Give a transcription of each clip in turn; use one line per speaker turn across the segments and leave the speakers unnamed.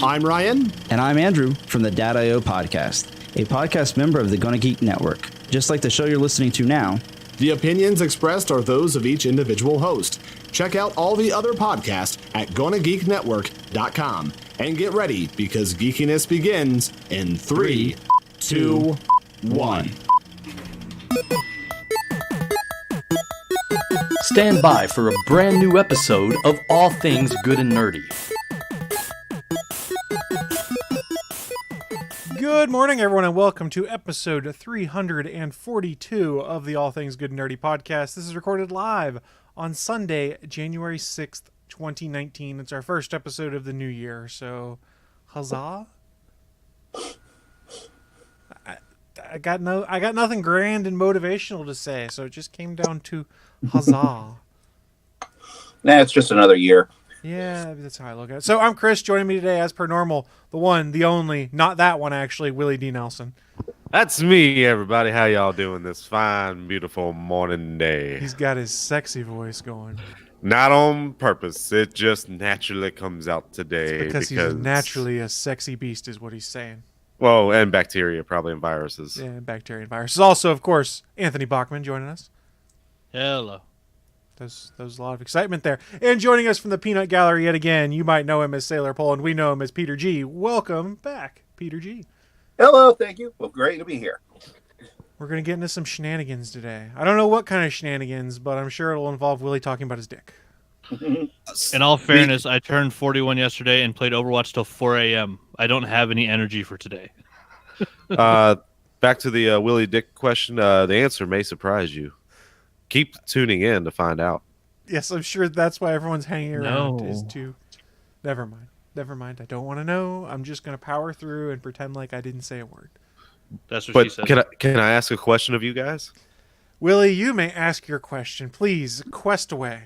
I'm Ryan.
And I'm Andrew from the Dad.io podcast, a podcast member of the Gonna Geek Network. Just like the show you're listening to now,
The opinions expressed are those of each individual host. Check out all the other podcasts at GonnaGeekNetwork.com. And get ready, because geekiness begins in 3, 2, 1.
Stand by for a brand new episode of All Things Good and Nerdy.
Good morning, everyone, and welcome to episode 342 of the All Things Good and Nerdy podcast. This is recorded live on Sunday, January 6th, 2019. It's our first episode of the new year, so huzzah. I got nothing grand and motivational to say, so it just came down to huzzah.
Nah, it's just another year.
Yeah, that's how I look at it. So I'm Chris. Joining me today, as per normal, the one, the only, not that one actually, Willie D. Nelson.
That's me, everybody. How y'all doing this fine, beautiful morning day?
He's got his sexy voice going.
Not on purpose. It just naturally comes out today.
It's because he's naturally a sexy beast is what he's saying.
Well, and bacteria, probably, and viruses.
Yeah, bacteria and viruses. Also, of course, Anthony Bachman joining us.
Hello.
There's a lot of excitement there. And joining us from the Peanut Gallery yet again, you might know him as Sailor Poland. We know him as Peter G. Welcome back, Peter G.
Hello, thank you. Well, great to be here.
We're going to get into some shenanigans today. I don't know what kind of shenanigans, but I'm sure it'll involve Willie talking about his dick.
In all fairness, I turned 41 yesterday and played Overwatch till 4 a.m. I don't have any energy for today.
Back to the Willie Dick question. The answer may surprise you. Keep tuning in to find out.
Yes, I'm sure that's why everyone's hanging around. No. Is to... Never mind. I don't want to know. I'm just going to power through and pretend like I didn't say a word.
That's what she said.
Can I ask a question of you guys?
Willie, you may ask your question. Please, quest away.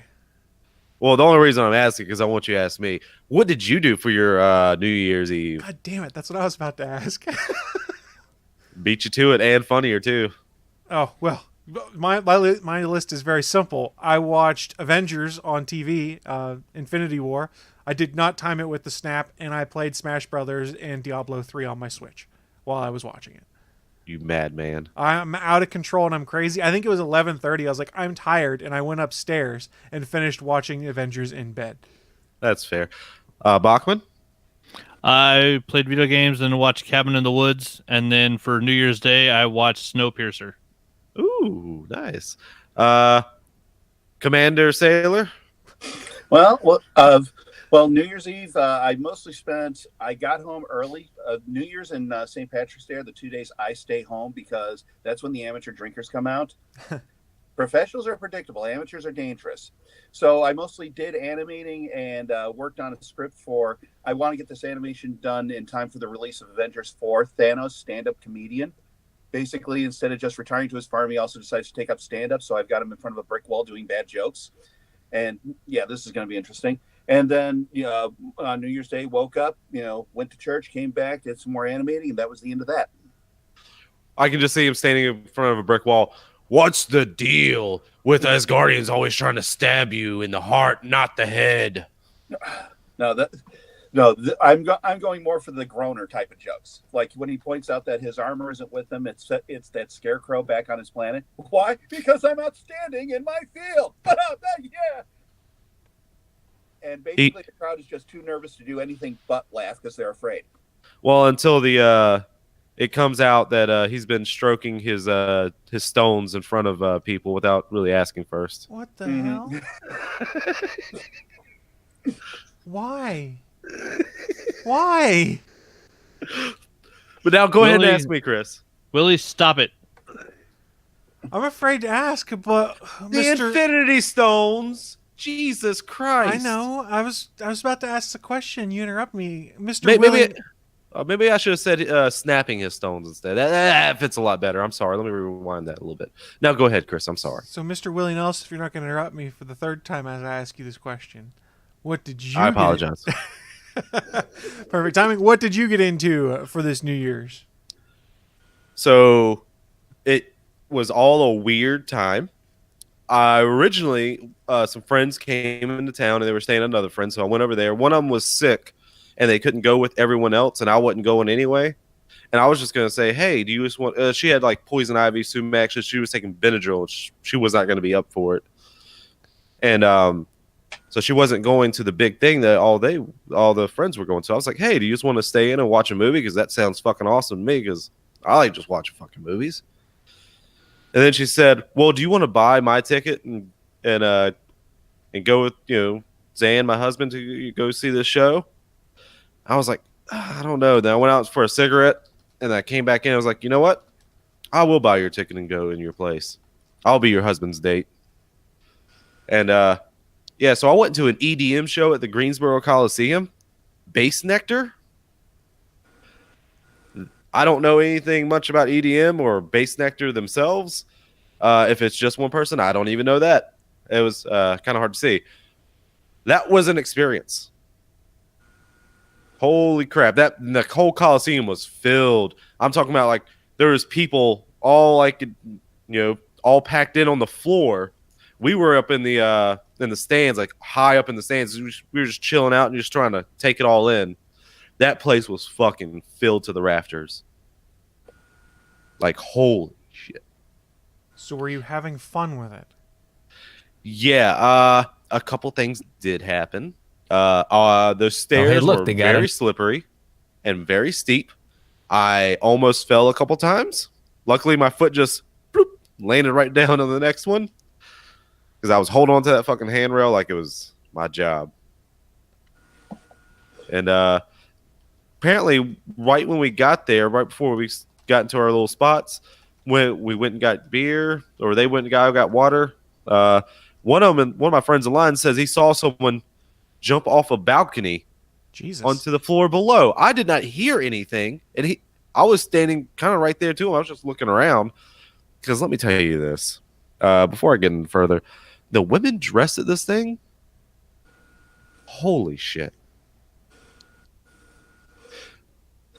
Well, the only reason I'm asking is because I want you to ask me, what did you do for your New Year's Eve?
God damn it. That's what I was about to ask.
Beat you to it, and funnier, too.
Oh, well. My list is very simple. I watched Avengers on TV, Infinity War. I did not time it with the snap, and I played Smash Brothers and Diablo 3 on my Switch while I was watching it.
You madman.
I'm out of control and I'm crazy. I think it was 11:30. I was like, I'm tired, and I went upstairs and finished watching Avengers in bed.
That's fair. Bachman?
I played video games and watched Cabin in the Woods, and then for New Year's Day, I watched Snowpiercer.
Ooh, nice. Commander Sailor?
Well, New Year's Eve, I got home early. New Year's and St. Patrick's Day are the 2 days I stay home because that's when the amateur drinkers come out. Professionals are predictable. Amateurs are dangerous. So I mostly did animating and worked on a script I want to get this animation done in time for the release of Avengers 4, Thanos, stand-up comedian. Basically, instead of just retiring to his farm, he also decides to take up stand-up. So I've got him in front of a brick wall doing bad jokes. And yeah, this is going to be interesting. And then on New Year's Day, woke up, went to church, came back, did some more animating, and that was the end of that.
I can just see him standing in front of a brick wall. What's the deal with Asgardians always trying to stab you in the heart, not the head?
I'm going more for the groaner type of jokes. Like when he points out that his armor isn't with him, it's that scarecrow back on his planet. Why? Because I'm outstanding in my field. Yeah. And basically, the crowd is just too nervous to do anything but laugh because they're afraid.
Well, until it comes out that he's been stroking his stones in front of people without really asking first.
What the hell? Why? Why?
But now go ahead and ask me, Chris.
Willie, stop it.
I'm afraid to ask, but
the Infinity Stones. Jesus Christ!
I know. I was about to ask the question. You interrupt me, Mr. Willie.
Maybe I should have said snapping his stones instead. That fits a lot better. I'm sorry. Let me rewind that a little bit. Now go ahead, Chris. I'm sorry.
So, Mr. Willie Nelson, if you're not going to interrupt me for the third time as I ask you this question, what did you?
I apologize.
Perfect timing. What did you get into for this New Year's?
So, it was all a weird time. Originally, some friends came into town and they were staying at another friend, so I went over there. One of them was sick, and they couldn't go with everyone else, and I wasn't going anyway. And I was just gonna say, hey, do you just want? She had like poison ivy, sumac. She was taking Benadryl. She was not going to be up for it, and so she wasn't going to the big thing that all the friends were going to. I was like, hey, do you just want to stay in and watch a movie? Because that sounds fucking awesome to me. Because I like just watching fucking movies. And then she said, well, do you want to buy my ticket and go with Zan, my husband, to go see this show? I was like, I don't know. Then I went out for a cigarette, and I came back in. I was like, you know what? I will buy your ticket and go in your place. I'll be your husband's date. And yeah, so I went to an EDM show at the Greensboro Coliseum. Bass Nectar. I don't know anything much about EDM or Bass Nectar themselves. If it's just one person, I don't even know that. It was kind of hard to see. That was an experience. Holy crap. The whole Coliseum was filled. I'm talking about like there was people all all packed in on the floor. We were up in the stands, like high up in the stands. We were just chilling out and just trying to take it all in. That place was fucking filled to the rafters. Like, holy shit.
So were you having fun with it?
Yeah, a couple things did happen. The stairs were very slippery and very steep. I almost fell a couple times. Luckily, my foot just landed right down on the next one because I was holding on to that fucking handrail like it was my job. And apparently, right when we got there, right before we got into our little spots, when we went and got beer, or they went and got water. One of my friends in line says he saw someone jump off a balcony onto the floor below. I did not hear anything, and I was standing kind of right there too. I was just looking around because let me tell you this before I get any further, the women dressed at this thing. Holy shit!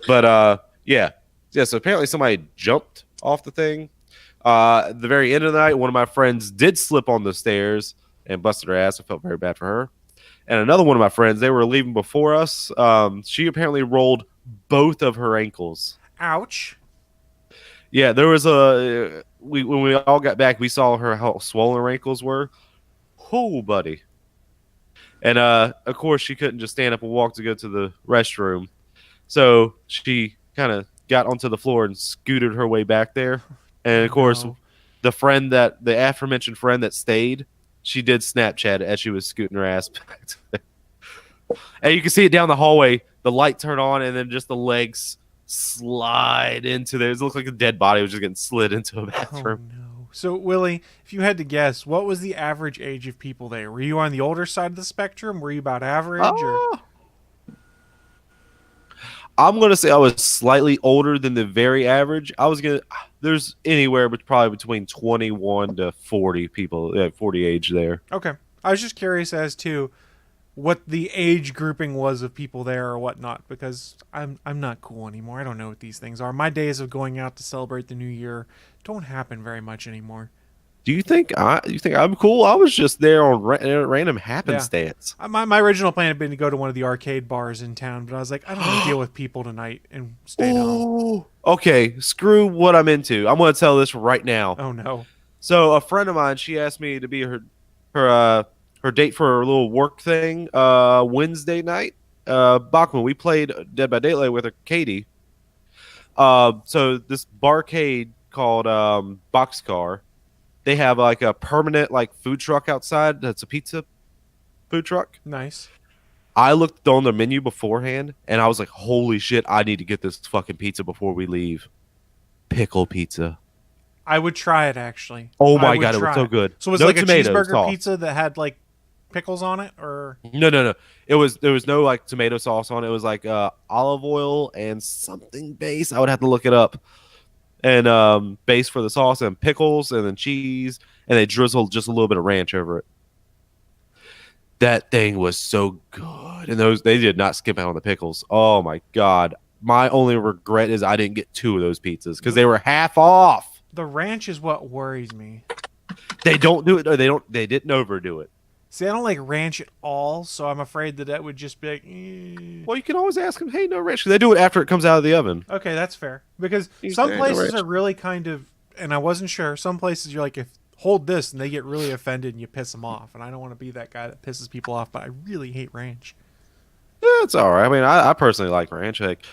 But yeah. So apparently somebody jumped off the thing. At the very end of the night, one of my friends did slip on the stairs and busted her ass. I felt very bad for her. And another one of my friends, they were leaving before us. She apparently rolled both of her ankles.
Ouch.
Yeah, there was when we all got back, we saw how swollen her ankles were. Oh, buddy. And of course, she couldn't just stand up and walk to go to the restroom. So she kind of got onto the floor and scooted her way back there. And of course, the aforementioned friend that stayed, she did Snapchat as she was scooting her ass back. And you can see it down the hallway. The light turned on, and then just the legs slide into there. It looked like a dead body was just getting slid into a bathroom.
Oh, no. So, Willie, if you had to guess, what was the average age of people there? Were you on the older side of the spectrum? Were you about average? Or?
I'm going to say I was slightly older than the very average. There's anywhere but probably between 21 to 40 people, 40 age there.
Okay. I was just curious as to what the age grouping was of people there or whatnot, because I'm not cool anymore. I don't know what these things are. My days of going out to celebrate the new year don't happen very much anymore.
Do you think I'm cool? I was just there on random happenstance.
Yeah. My original plan had been to go to one of the arcade bars in town, but I was like, I don't want to deal with people tonight and stay home.
Okay, screw what I'm into. I'm going to tell this right now.
Oh no!
So a friend of mine, she asked me to be her date for her little work thing Wednesday night. Bachman, we played Dead by Daylight with her, Katie. So this barcade called Boxcar. They have like a permanent like food truck outside. That's a pizza food truck.
Nice.
I looked on the menu beforehand, and I was like, "Holy shit! I need to get this fucking pizza before we leave." Pickle pizza.
I would try it actually.
Oh my god, it was so good.
So it was like a cheeseburger pizza that had like pickles on it, or
no. There was no like tomato sauce on it. It was like olive oil and something base. I would have to look it up. And base for the sauce, and pickles, and then cheese, and they drizzled just a little bit of ranch over it. That thing was so good, and they did not skip out on the pickles. Oh my god! My only regret is I didn't get 2 of those pizzas because they were half off.
The ranch is what worries me.
They don't do it. They didn't overdo it.
See, I don't like ranch at all, so I'm afraid that would just be like, eh.
Well, you can always ask them, hey, no ranch. 'Cause they do it after it comes out of the oven.
Okay, that's fair. Because
You
some
say no
places
ranch.
are really kind of, and I wasn't sure, some places you're like, if hold this, and they get really offended and you piss them off. And I don't want to be that guy that pisses people off, but I really hate ranch.
Yeah, it's all right. I mean, I personally like ranch. Like,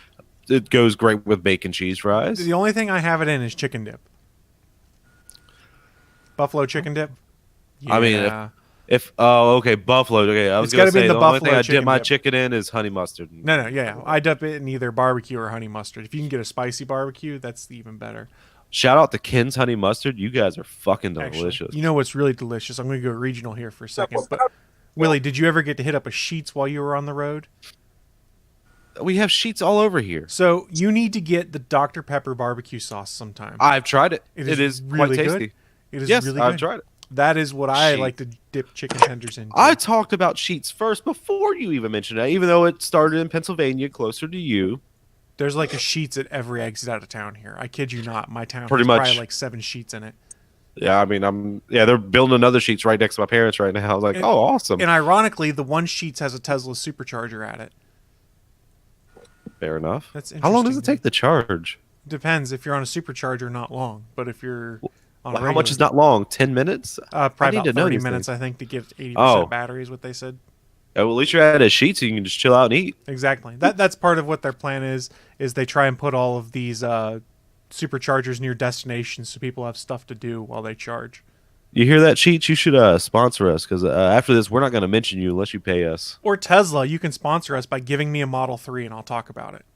it goes great with bacon cheese fries.
The only thing I have it in is chicken dip. Buffalo chicken dip.
I mean,
Yeah.
okay, buffalo. Okay, I was
It's
gonna
gotta be
say
the
the only
buffalo
thing I
chicken
dip my
dip.
chicken in is honey mustard.
No, yeah. I dip it in either barbecue or honey mustard. If you can get a spicy barbecue, that's even better.
Shout out to Ken's honey mustard. You guys are fucking
Actually,
delicious.
you know what's really delicious? I'm going to go regional here for a second. But Willie, did you ever get to hit up a Sheetz while you were on the road?
We have sheets all over here.
So you need to get the Dr. Pepper barbecue sauce sometime.
I've tried it.
It
It
is
is
really
quite
good.
tasty.
It is
Yes,
really
I've
good.
tried it.
That is what I
Sheet.
like to dip chicken tenders in.
I talked about sheets first before you even mentioned it, even though it started in Pennsylvania, closer to you.
There's like a Sheetz at every exit out of town here. I kid you not. My town
Pretty
has
much.
probably like 7 Sheetz in it.
Yeah, I mean, they're building another sheets right next to my parents right now. I was like,
And-
oh, awesome.
And ironically, the one Sheetz has a Tesla supercharger at it.
Fair enough.
That's
How long does it
interesting,
take to charge?
Depends if you're on a supercharger, not long. But if you're on a
How much is not long? 10 minutes?
probably
need to
about
know
30
these
minutes,
things.
I think, to get 80%
Oh.
battery is what they said.
Well, at least you're at a sheet, so you can just chill out and eat.
Exactly. That's part of what their plan is they try and put all of these superchargers near destinations so people have stuff to do while they charge.
You hear that, Sheets? You should sponsor us, because after this, we're not going to mention you unless you pay us.
Or Tesla, you can sponsor us by giving me a Model 3 and I'll talk about it.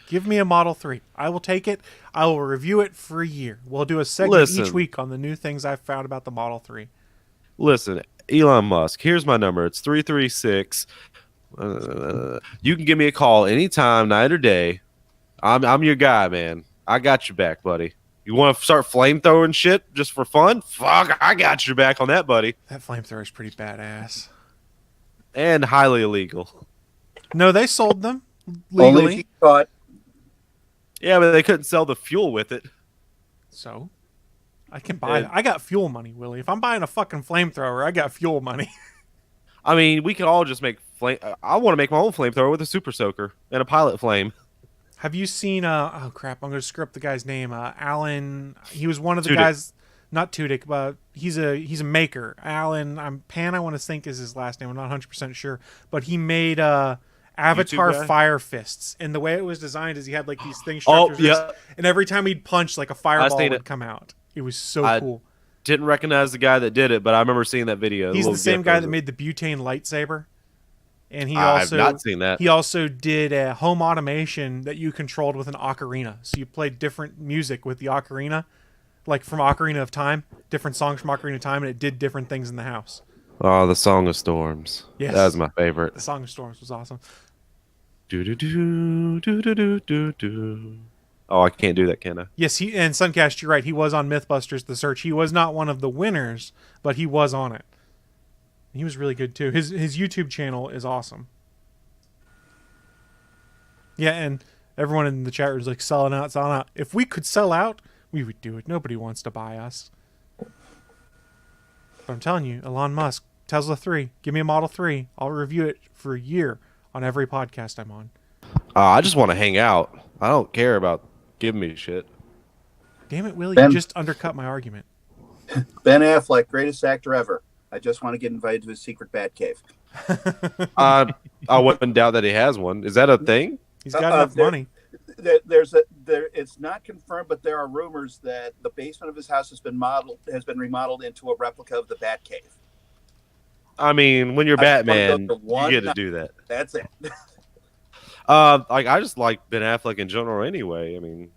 Give me a Model 3. I will take it. I will review it for a year. We'll do a segment each
Listen.
week on the new things I've found about the Model 3.
Listen, Elon Musk, here's my number. It's 336. You can give me a call anytime, night or day. I'm your guy, man. I got your back, buddy. You want to start flamethrowing shit just for fun? Fuck, I got your back on that, buddy.
That flamethrower is pretty badass.
And highly illegal.
No, they sold them
Only
legally.
if you caught.
Yeah, but they couldn't sell the fuel with it.
So I can buy it. I got fuel money, Willie. If I'm buying a fucking flamethrower, I got fuel money.
I mean, we could all just make flame. I want to make my own flamethrower with a super soaker and a pilot flame.
Have you seen oh crap, I'm going to screw up the guy's name. Alan, he was one of the
Tudyk.
guys, not Tudyk, but he's a maker. Alan, I want to think is his last name. I'm not 100% sure, but he made Avatar
guy?
Fire Fists. And the way it was designed is he had like these things
Oh,
structures,
yeah.
and every time he'd punch, like a fireball
seen
would
it.
come out. It was so
I-
cool.
Didn't recognize the guy that did it, but I remember seeing that video.
He's
little
the same
gif
guy
of
that
it.
made the butane lightsaber. And he
I've
also
not seen that.
He also did a home automation that you controlled with an ocarina. So you played different music with the ocarina, like from Ocarina of Time, different songs from Ocarina of Time, and it did different things in the house.
Oh, the Song of Storms.
Yes.
That was my favorite.
The Song of Storms was awesome.
Do do do do do do do do. Oh, I can't do that, can I?
Yes, and Suncast, you're right. He was on Mythbusters The Search. He was not one of the winners, but he was on it. He was really good too. His YouTube channel is awesome. Yeah, and everyone in the chat room is like selling out, selling out. If we could sell out, we would do it. Nobody wants to buy us. But I'm telling you, Elon Musk, Tesla 3, give me a Model 3. I'll review it for a year on every podcast I'm on.
I just want to hang out. I don't care about giving me shit.
Damn it, Willie,
Ben-
you just undercut my argument.
Ben Affleck, greatest actor ever. I just want to get invited to his secret bat cave.
I wouldn't doubt that he has one. Is that a thing?
He's got enough money.
It's not confirmed, but there are rumors that the basement of his house has been remodeled into a replica of the bat cave.
I mean, when you're
I just wanna
Batman,
go to
you
one
get to
night.
do that.
That's it.
Like I just like Ben Affleck in general anyway. I mean,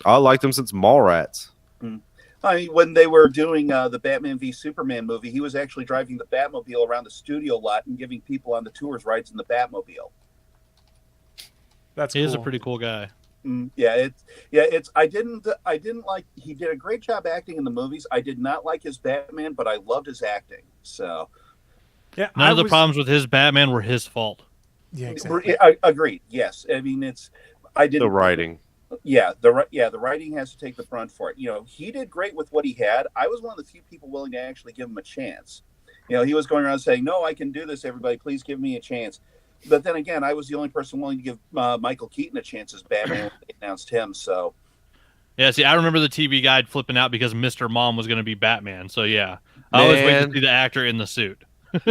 I liked him since Mallrats.
I mean, when they were doing the Batman v Superman movie, he was actually driving the Batmobile around the studio lot and giving people on the tours rides in the Batmobile.
That's
He
cool.
is a pretty cool guy.
I didn't like. He did a great job acting in the movies. I did not like his Batman, but I loved his acting. So
Yeah,
None of the problems with his Batman were his fault.
Yeah, exactly.
I agreed. Yes, I mean I didn't
The writing.
Yeah, the writing has to take the brunt for it. You know, he did great with what he had. I was one of the few people willing to actually give him a chance. You know, he was going around saying, "No, I can do this. Everybody, please give me a chance." But then again, I was the only person willing to give Michael Keaton a chance as Batman when they announced him. So,
Yeah, see, I remember the TV guide flipping out because Mr. Mom was going to be Batman. So yeah, I always wait to see the actor in the suit.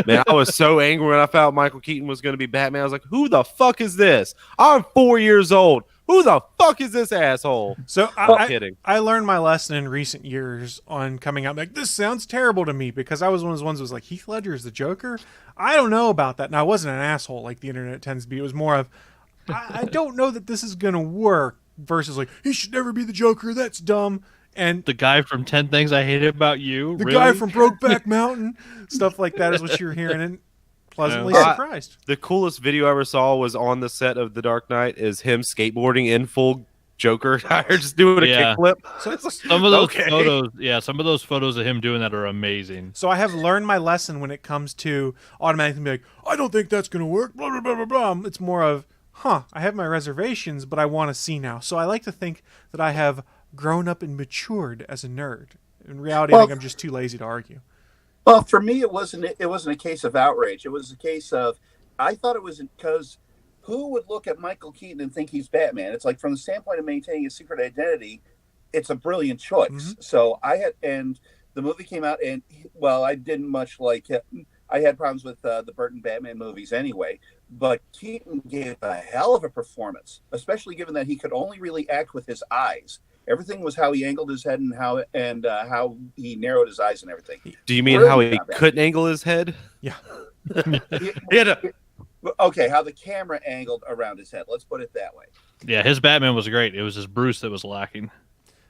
Man, I was so angry when I found Michael Keaton was going to be Batman. I was like, who the fuck is this? I'm 4 years old. Who the fuck is this asshole?
So
Kidding.
I learned my lesson in recent years on coming out like, this sounds terrible to me, because I was one of those ones that was like, Heath Ledger is the Joker? I don't know about that. And I wasn't an asshole like the internet tends to be. It was more of, I don't know that this is going to work, versus like, he should never be the Joker. That's dumb. And
The guy from 10 Things I Hate About You.
the
really?
guy from Brokeback Mountain, stuff like that is what you're hearing, and pleasantly surprised.
The coolest video I ever saw was on the set of The Dark Knight is him skateboarding in full Joker attire, just doing a kickflip.
Some of those photos, some of those photos of him doing that are amazing.
So I have learned my lesson when it comes to automatically be like, I don't think that's going to work, blah, blah, blah, blah, blah. It's more of, I have my reservations, but I want to see now. So I like to think that I have grown up and matured as a nerd. In reality, I think I'm just too lazy to argue.
well, for me, it wasn't a case of outrage. It was a case of, I thought it was because who would look at Michael Keaton and think he's Batman? It's like, from the standpoint of maintaining his secret identity, it's a brilliant choice.
Mm-hmm.
So and the movie came out, and well, I didn't much like it. I had problems with the Burton Batman movies anyway, but Keaton gave a hell of a performance, especially given that he could only really act with his eyes. Everything was how he angled his head and how he narrowed his eyes and everything.
Do you mean how he couldn't angle his head?
Yeah.
He had a...
Okay, how the camera angled around his head. Let's put it that way.
Yeah, his Batman was great. It was his Bruce that was lacking.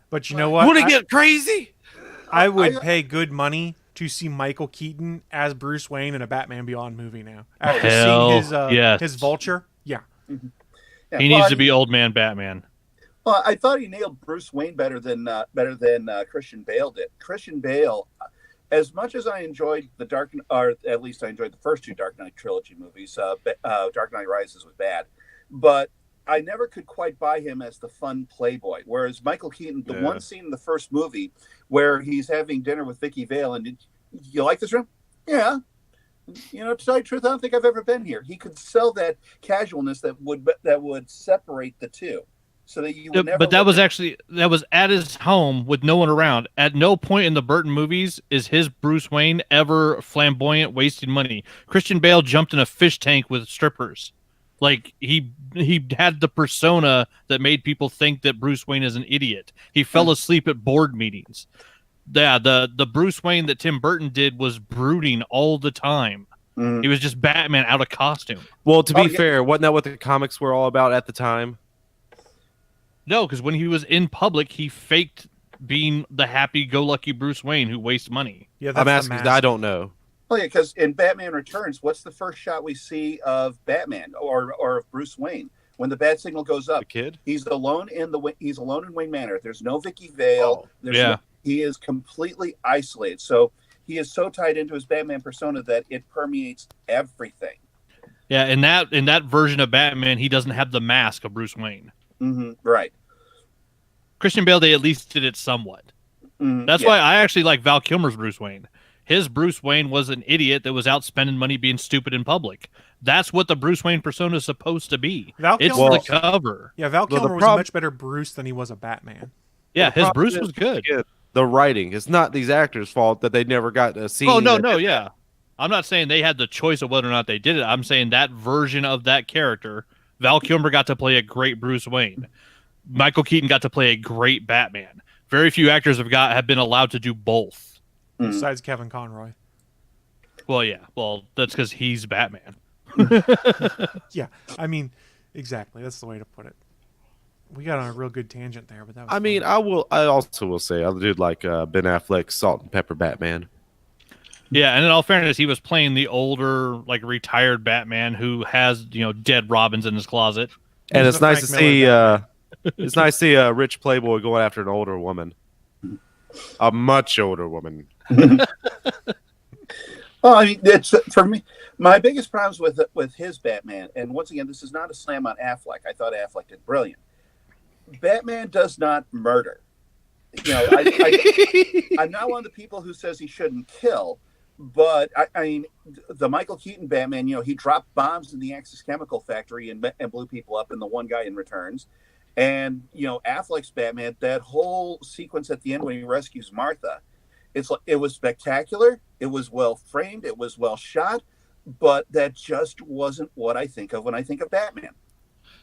But you know what?
Want to get crazy?
I would pay good money to see Michael Keaton as Bruce Wayne in a Batman Beyond movie now. After seeing his Vulture, yeah.
Mm-hmm. Yeah,
He needs to be old man Batman.
Well, I thought he nailed Bruce Wayne better than Christian Bale did. Christian Bale, as much as I enjoyed or at least I enjoyed the first two Dark Knight trilogy movies, Dark Knight Rises was bad, but I never could quite buy him as the fun playboy. Whereas Michael Keaton, the one scene in the first movie where he's having dinner with Vicky Vale, and you like this room? Yeah. You know, to tell you the truth, I don't think I've ever been here. He could sell that casualness that would separate the two. So that you would never.
But that was at his home with no one around. At no point in the Burton movies is his Bruce Wayne ever flamboyant, wasting money. Christian Bale jumped in a fish tank with strippers. Like he had the persona that made people think that Bruce Wayne is an idiot. He fell asleep at board meetings. Yeah, the Bruce Wayne that Tim Burton did was brooding all the time. He was just Batman out of costume.
Well, to be fair, wasn't that what the comics were all about at the time?
No, because when he was in public, he faked being the happy-go-lucky Bruce Wayne who wastes money.
Yeah,
I'm asking. I don't know.
Oh yeah, because in Batman Returns, what's the first shot we see of Batman or of Bruce Wayne when the bat signal goes up?
The kid.
He's alone in Wayne Manor. There's no Vicky Vale. He is completely isolated. So he is so tied into his Batman persona that it permeates everything.
Yeah, in that version of Batman, he doesn't have the mask of Bruce Wayne.
Mm-hmm, right.
Christian Bale, they at least did it somewhat. That's why I actually like Val Kilmer's Bruce Wayne. His Bruce Wayne was an idiot that was out spending money being stupid in public. That's what the Bruce Wayne persona is supposed to be. It's the cover.
Yeah, Val Kilmer was a much better Bruce than he was a Batman.
Yeah, his Bruce was good.
The writing. It's not these actors' fault that they never got a scene.
Oh, no, yeah. I'm not saying they had the choice of whether or not they did it. I'm saying that version of that character, Val Kilmer got to play a great Bruce Wayne. Michael Keaton got to play a great Batman. Very few actors have been allowed to do both.
Besides Kevin Conroy.
Well, yeah. Well, that's because he's Batman.
Yeah, I mean, exactly. That's the way to put it. We got on a real good tangent there, but that was
I mean, I also will say I did like Ben Affleck's Salt and Pepper Batman.
Yeah, and in all fairness, he was playing the older, like retired Batman who has dead Robins in his closet.
And it's nice to see. It's nice to see a rich playboy going after an older woman, a much older woman.
Well, I mean, it's for me. My biggest problems with his Batman, and once again, this is not a slam on Affleck. I thought Affleck did brilliant. Batman does not murder. I'm not one of the people who says he shouldn't kill, But I mean, the Michael Keaton Batman, he dropped bombs in the Axis Chemical Factory and blew people up, and the one guy in returns. And Affleck's Batman, that whole sequence at the end when he rescues Martha, it was spectacular. It was well framed. It was well shot. But that just wasn't what I think of when I think of Batman.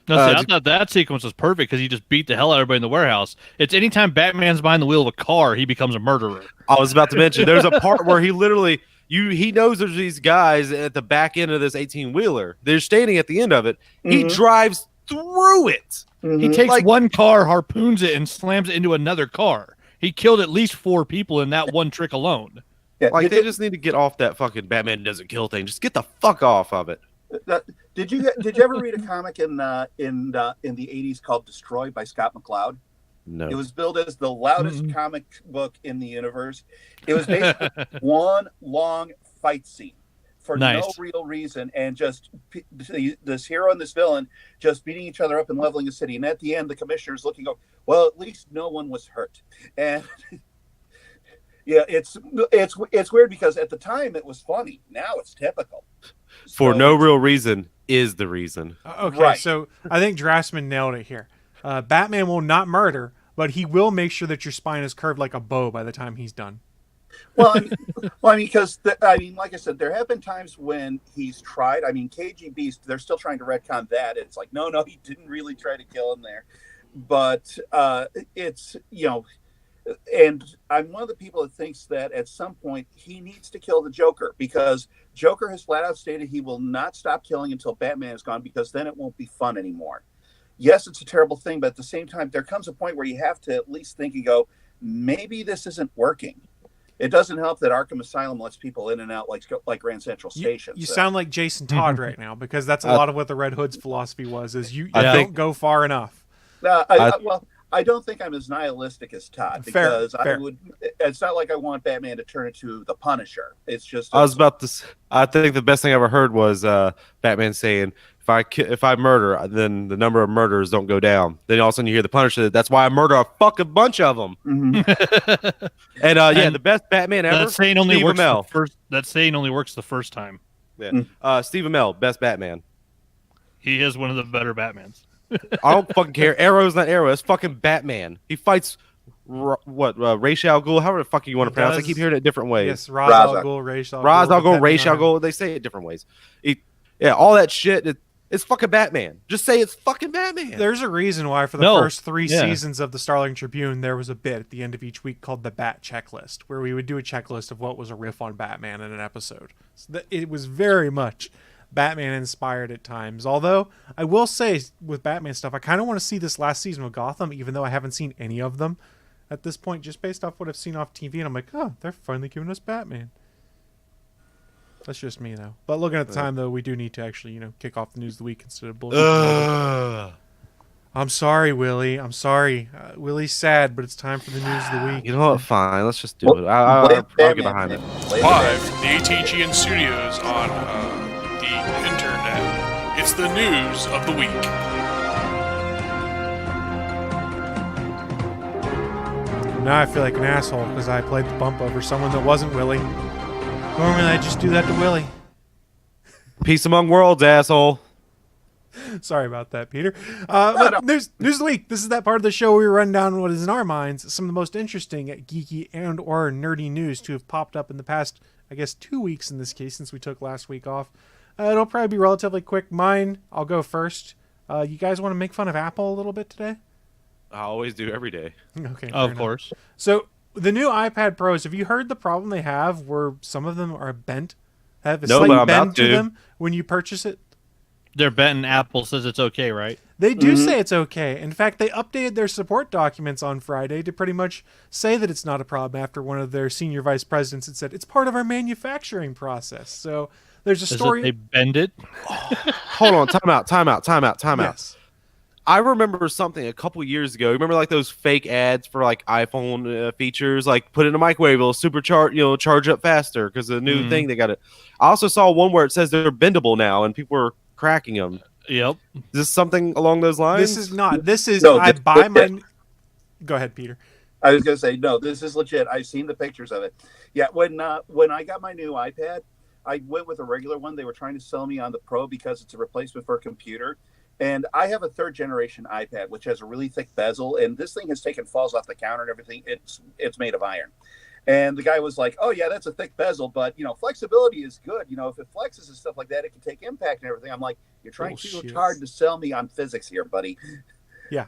No, see, I thought that sequence was perfect because he just beat the hell out of everybody in the warehouse. It's anytime Batman's behind the wheel of a car, he becomes a murderer.
I was about to mention there's a part where he literally he knows there's these guys at the back end of this 18-wheeler. They're standing at the end of it. Mm-hmm. He drives through it.
Mm-hmm. He takes one car, harpoons it, and slams it into another car. He killed at least 4 people in that one trick alone.
Yeah,
they just need to get off that fucking Batman doesn't kill thing. Just get the fuck off of it.
Did you ever read a comic in the 80s called Destroy by Scott McCloud?
No.
It was billed as the loudest comic book in the universe. It was basically one long fight scene for no real reason, and just this hero and this villain just beating each other up and leveling the city. And at the end, the commissioner's looking up. Well, at least no one was hurt. And yeah, it's weird because at the time it was funny. Now it's typical.
For no real reason is the reason.
Okay,
right.
So I think Drassman nailed it here. Batman will not murder, but he will make sure that your spine is curved like a bow by the time he's done.
Well, because like I said, there have been times when he's tried. I mean, KG Beast, they're still trying to retcon that. It's like, no, he didn't really try to kill him there. But it's, and I'm one of the people that thinks that at some point he needs to kill the Joker, because Joker has flat out stated he will not stop killing until Batman is gone, because then it won't be fun anymore. Yes, it's a terrible thing, but at the same time, there comes a point where you have to at least think and go, maybe this isn't working. It doesn't help that Arkham Asylum lets people in and out like Grand Central Station.
You sound like Jason Todd right now, because that's a lot of what the Red Hood's philosophy was, is you don't go far enough.
I don't think I'm as nihilistic as Todd, because it's not like I want Batman to turn into the Punisher. It's just
I think the best thing I ever heard was Batman saying, if I murder, then the number of murders don't go down. Then all of a sudden you hear the Punisher. That's why I murder a fucking bunch of them.
Mm-hmm.
And the best Batman ever.
That saying only works. That saying only works the first time.
Yeah. Steve Amell, best Batman.
He is one of the better Batmans.
I don't fucking care. Arrow's not Arrow. It's fucking Batman. He fights Ra's al Ghul. However the fuck you want to pronounce it. I keep hearing it different ways.
Yes, Ra's al Ghul, Ra's al Ghul,
Ra's al Ghul. They say it different ways. All that shit. It's fucking Batman. Just say it's fucking Batman.
There's a reason why for the first 3 seasons of the Starling Tribune, there was a bit at the end of each week called the Bat Checklist, where we would do a checklist of what was a riff on Batman in an episode. So it was very much Batman inspired at times. Although I will say with Batman stuff, I kind of want to see this last season of Gotham, even though I haven't seen any of them at this point, just based off what I've seen off TV. And I'm like, oh, they're finally giving us Batman. That's just me, though. But looking at the time, though, we do need to actually, kick off the news of the week instead of bullshit. I'm sorry, Willie. I'm sorry. Willie's sad, but it's time for the news of the week.
You know what? Fine. Let's just do it. I'll get behind it.
Live from the ATGN studios on the internet. It's the news of the week.
Now I feel like an asshole because I played the bump over someone that wasn't Willie. Normally I just do that to Willie.
Peace among worlds, asshole.
Sorry about that, Peter. News of the week. This is that part of the show where we run down what is in our minds some of the most interesting geeky and or nerdy news to have popped up in the past, I guess, 2 weeks in this case, since we took last week off. It'll probably be relatively quick. Mine, I'll go first. You guys want to make fun of Apple a little bit today?
I always do every day.
Okay.
Of course.
So the new iPad Pros, have you heard the problem they have where some of them are bent? Have a slight bend to them when you purchase it?
They're bent and Apple says it's okay, right?
They do say it's okay. In fact, they updated their support documents on Friday to pretty much say that it's not a problem after one of their senior vice presidents had said it's part of our manufacturing process. So there's a story.
They bend it?
Hold on. Time out.
Yes.
I remember something a couple years ago. Remember like those fake ads for like iPhone features, like put it in a microwave, it'll supercharge, charge up faster because the new thing they got it. I also saw one where it says they're bendable now and people are cracking them.
Yep.
Is this something along those lines?
This is not. This is I buy my. Go ahead, Peter.
I was going to say, no, this is legit. I've seen the pictures of it. Yeah, when I got my new iPad, I went with a regular one. They were trying to sell me on the Pro because it's a replacement for a computer. And I have a third generation iPad, which has a really thick bezel. And this thing has taken falls off the counter and everything. It's made of iron. And the guy was like, oh, yeah, that's a thick bezel. But, flexibility is good. If it flexes and stuff like that, it can take impact and everything. I'm like, you're trying too hard to sell me on physics here, buddy.
Yeah.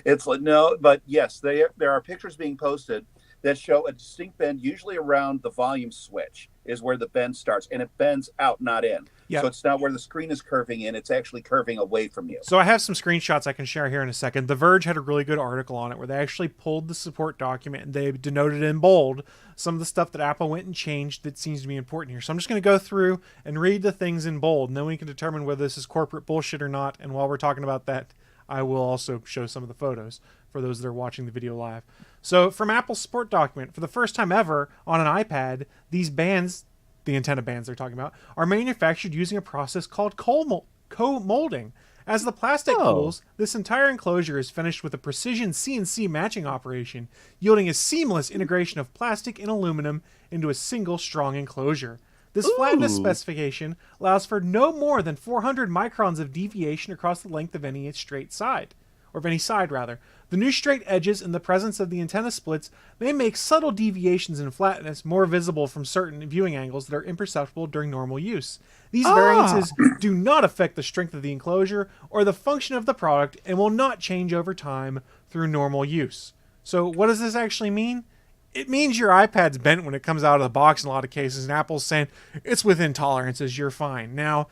It's like, no, but yes, there are pictures being posted that show a distinct bend, usually around the volume switch is where the bend starts, and it bends out, not in.
Yep.
So it's not where the screen is curving in, it's actually curving away from you.
So I have some screenshots I can share here in a second. The Verge had a really good article on it where they actually pulled the support document and they denoted in bold some of the stuff that Apple went and changed that seems to be important here. So I'm just going to go through and read the things in bold, and then we can determine whether this is corporate bullshit or not. And while we're talking about that, I will also show some of the photos for those that are watching the video live. So from Apple's support document, for the first time ever on an iPad, these bands, the antenna bands they're talking about, are manufactured using a process called co-molding. As the plastic cools, this entire enclosure is finished with a precision CNC matching operation, yielding a seamless integration of plastic and aluminum into a single strong enclosure. This flatness specification allows for no more than 400 microns of deviation across the length of any straight side, or of any side rather. The new straight edges and the presence of the antenna splits may make subtle deviations in flatness more visible from certain viewing angles that are imperceptible during normal use. These variances do not affect the strength of the enclosure or the function of the product and will not change over time through normal use. So what does this actually mean? It means your iPad's bent when it comes out of the box in a lot of cases, and Apple's saying it's within tolerances, you're fine. Now,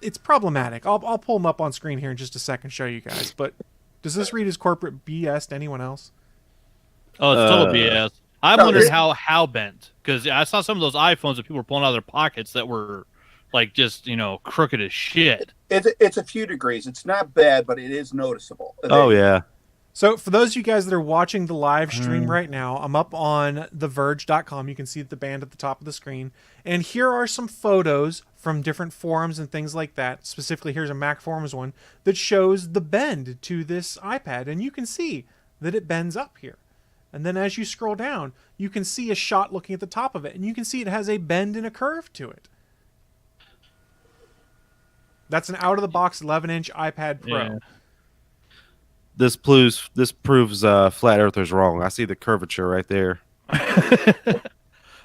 it's problematic. I'll pull them up on screen here in just a second, show you guys. But does this read as corporate BS to anyone else?
Oh, it's total BS. I'm wondering how bent, because I saw some of those iPhones that people were pulling out of their pockets that were like just crooked as shit.
It's a few degrees. It's not bad, but it is noticeable.
Oh yeah.
So for those of you guys that are watching the live stream right now, I'm up on theverge.com. You can see the band at the top of the screen. And here are some photos from different forums and things like that. Specifically, here's a Mac Forums one that shows the bend to this iPad. And you can see that it bends up here. And then as you scroll down, you can see a shot looking at the top of it. And you can see it has a bend and a curve to it. That's an out-of-the-box 11-inch iPad Pro.
Yeah. This proves flat earthers wrong. I see the curvature right there.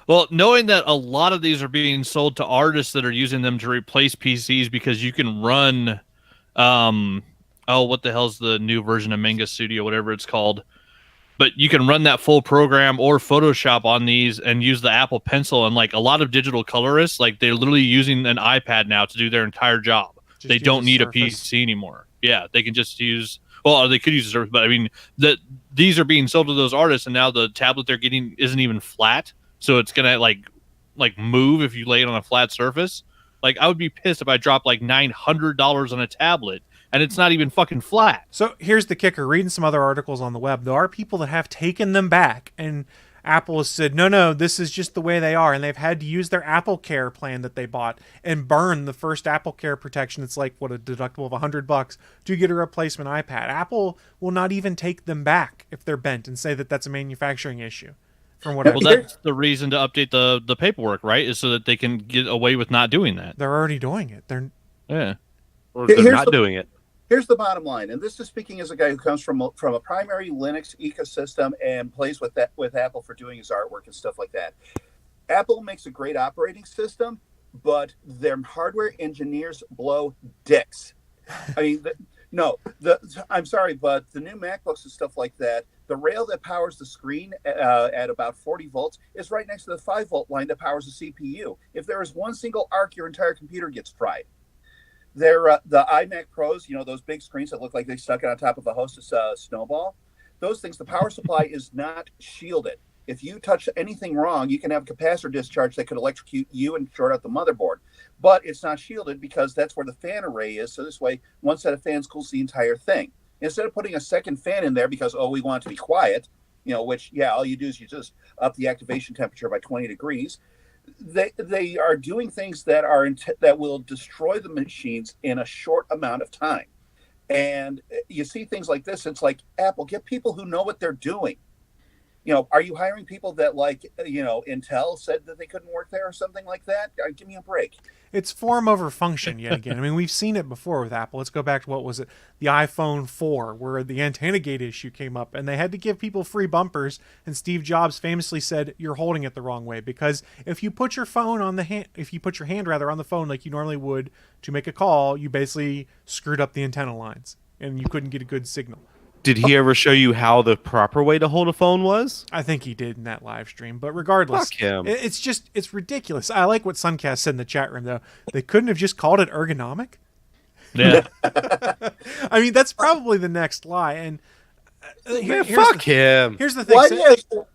Well, knowing that a lot of these are being sold to artists that are using them to replace PCs because you can run, what the hell's the new version of Manga Studio, whatever it's called. But you can run that full program or Photoshop on these and use the Apple Pencil. And like a lot of digital colorists, like they're literally using an iPad now to do their entire job. They don't need a PC anymore. Yeah, they can just use... Well, they could use the Surface, but I mean, these are being sold to those artists, and now the tablet they're getting isn't even flat, so it's gonna like move if you lay it on a flat surface. Like, I would be pissed if I dropped like $900 on a tablet and it's not even fucking flat.
So here's the kicker: reading some other articles on the web, there are people that have taken them back, and Apple has said, no, this is just the way they are. And they've had to use their Apple Care plan that they bought and burn the first Apple Care protection. It's like, a deductible of $100 to get a replacement iPad. Apple will not even take them back if they're bent and say that that's a manufacturing issue. From what
that's the reason to update the paperwork, right? Is so that they can get away with not doing that.
They're already doing it.
Or they're not doing it.
Here's the bottom line, and this is speaking as a guy who comes from a primary Linux ecosystem and plays with Apple for doing his artwork and stuff like that. Apple makes a great operating system, but their hardware engineers blow dicks. I mean, I'm sorry, but the new MacBooks and stuff like that, the rail that powers the screen at about 40 volts is right next to the 5-volt line that powers the CPU. If there is one single arc, your entire computer gets fried. They're the iMac Pros, those big screens that look like they stuck it on top of a Hostess snowball. Those things, the power supply is not shielded. If you touch anything wrong, you can have a capacitor discharge that could electrocute you and short out the motherboard. But it's not shielded because that's where the fan array is. So this way, one set of fans cools the entire thing. Instead of putting a second fan in there because, we want it to be quiet, which, all you do is you just up the activation temperature by 20 degrees. They are doing things that will destroy the machines in a short amount of time. And you see things like this. It's like, Apple, get people who know what they're doing. You know, are you hiring people that, like, you know, Intel said that they couldn't work there or something like that? Give me a break.
It's form over function yet again. I mean, we've seen it before with Apple. Let's go back to, what was it, the iPhone 4, where the antenna gate issue came up, and they had to give people free bumpers, and Steve Jobs famously said, "You're holding it the wrong way," because if you put your phone on the hand, if you put your hand rather on the phone like you normally would to make a call, you basically screwed up the antenna lines, and you couldn't get a good signal.
Did he ever show you how the proper way to hold a phone was?
I think he did in that live stream, but regardless,
Fuck him.
It's ridiculous. I like what Suncast said in the chat room, though. They couldn't have just called it ergonomic.
Yeah.
I mean, that's probably the next lie. And
Man, fuck him.
Here's the thing.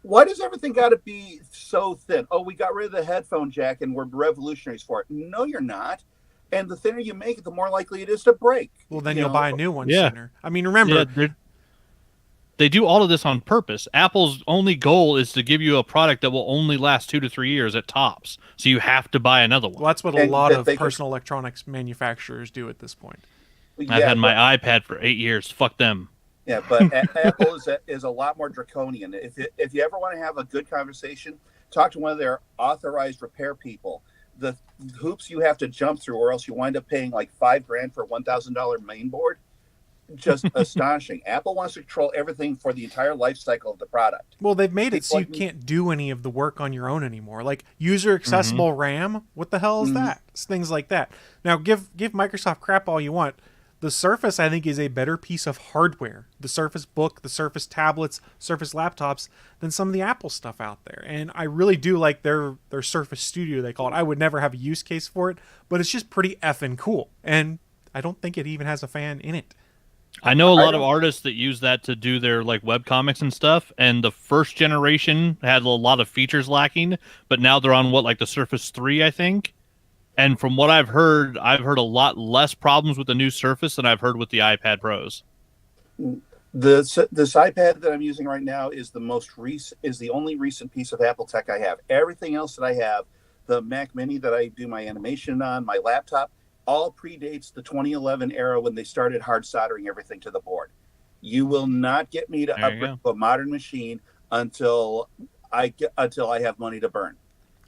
Why does everything got to be so thin? Oh, we got rid of the headphone jack and we're revolutionaries for it. No, you're not. And the thinner you make it, the more likely it is to break.
Well, then you'll buy a new one sooner. I mean, remember...
Yeah, they do all of this on purpose. Apple's only goal is to give you a product that will only last 2 to 3 years at tops. So you have to buy another one.
Well, that's what a lot of personal electronics manufacturers do at this point.
I've had my iPad for 8 years. Fuck them.
Yeah, but Apple is a lot more draconian. If you ever want to have a good conversation, talk to one of their authorized repair people. The hoops you have to jump through, or else you wind up paying like $5,000 for a $1,000 main board. Just astonishing. Apple wants to control everything for the entire life cycle of the product.
Well, they've made it so you can't do any of the work on your own anymore. Like user accessible RAM, what the hell is that? It's things like that. Now, give Microsoft crap all you want. The Surface, I think, is a better piece of hardware. The Surface Book, the Surface tablets, Surface laptops, than some of the Apple stuff out there. And I really do like their Surface Studio, they call it. I would never have a use case for it, but it's just pretty effing cool. And I don't think it even has a fan in it.
I know a lot of artists that use that to do their like web comics and stuff, and the first generation had a lot of features lacking, but now they're on like the Surface 3, I think. And from what I've heard a lot less problems with the new Surface than I've heard with the iPad Pros.
This iPad that I'm using right now is the only recent piece of Apple tech I have. Everything else that I have, the Mac Mini that I do my animation on, my laptop, all predates the 2011 era when they started hard soldering everything to the board. You will not get me to upgrade to a modern machine until I have money to burn.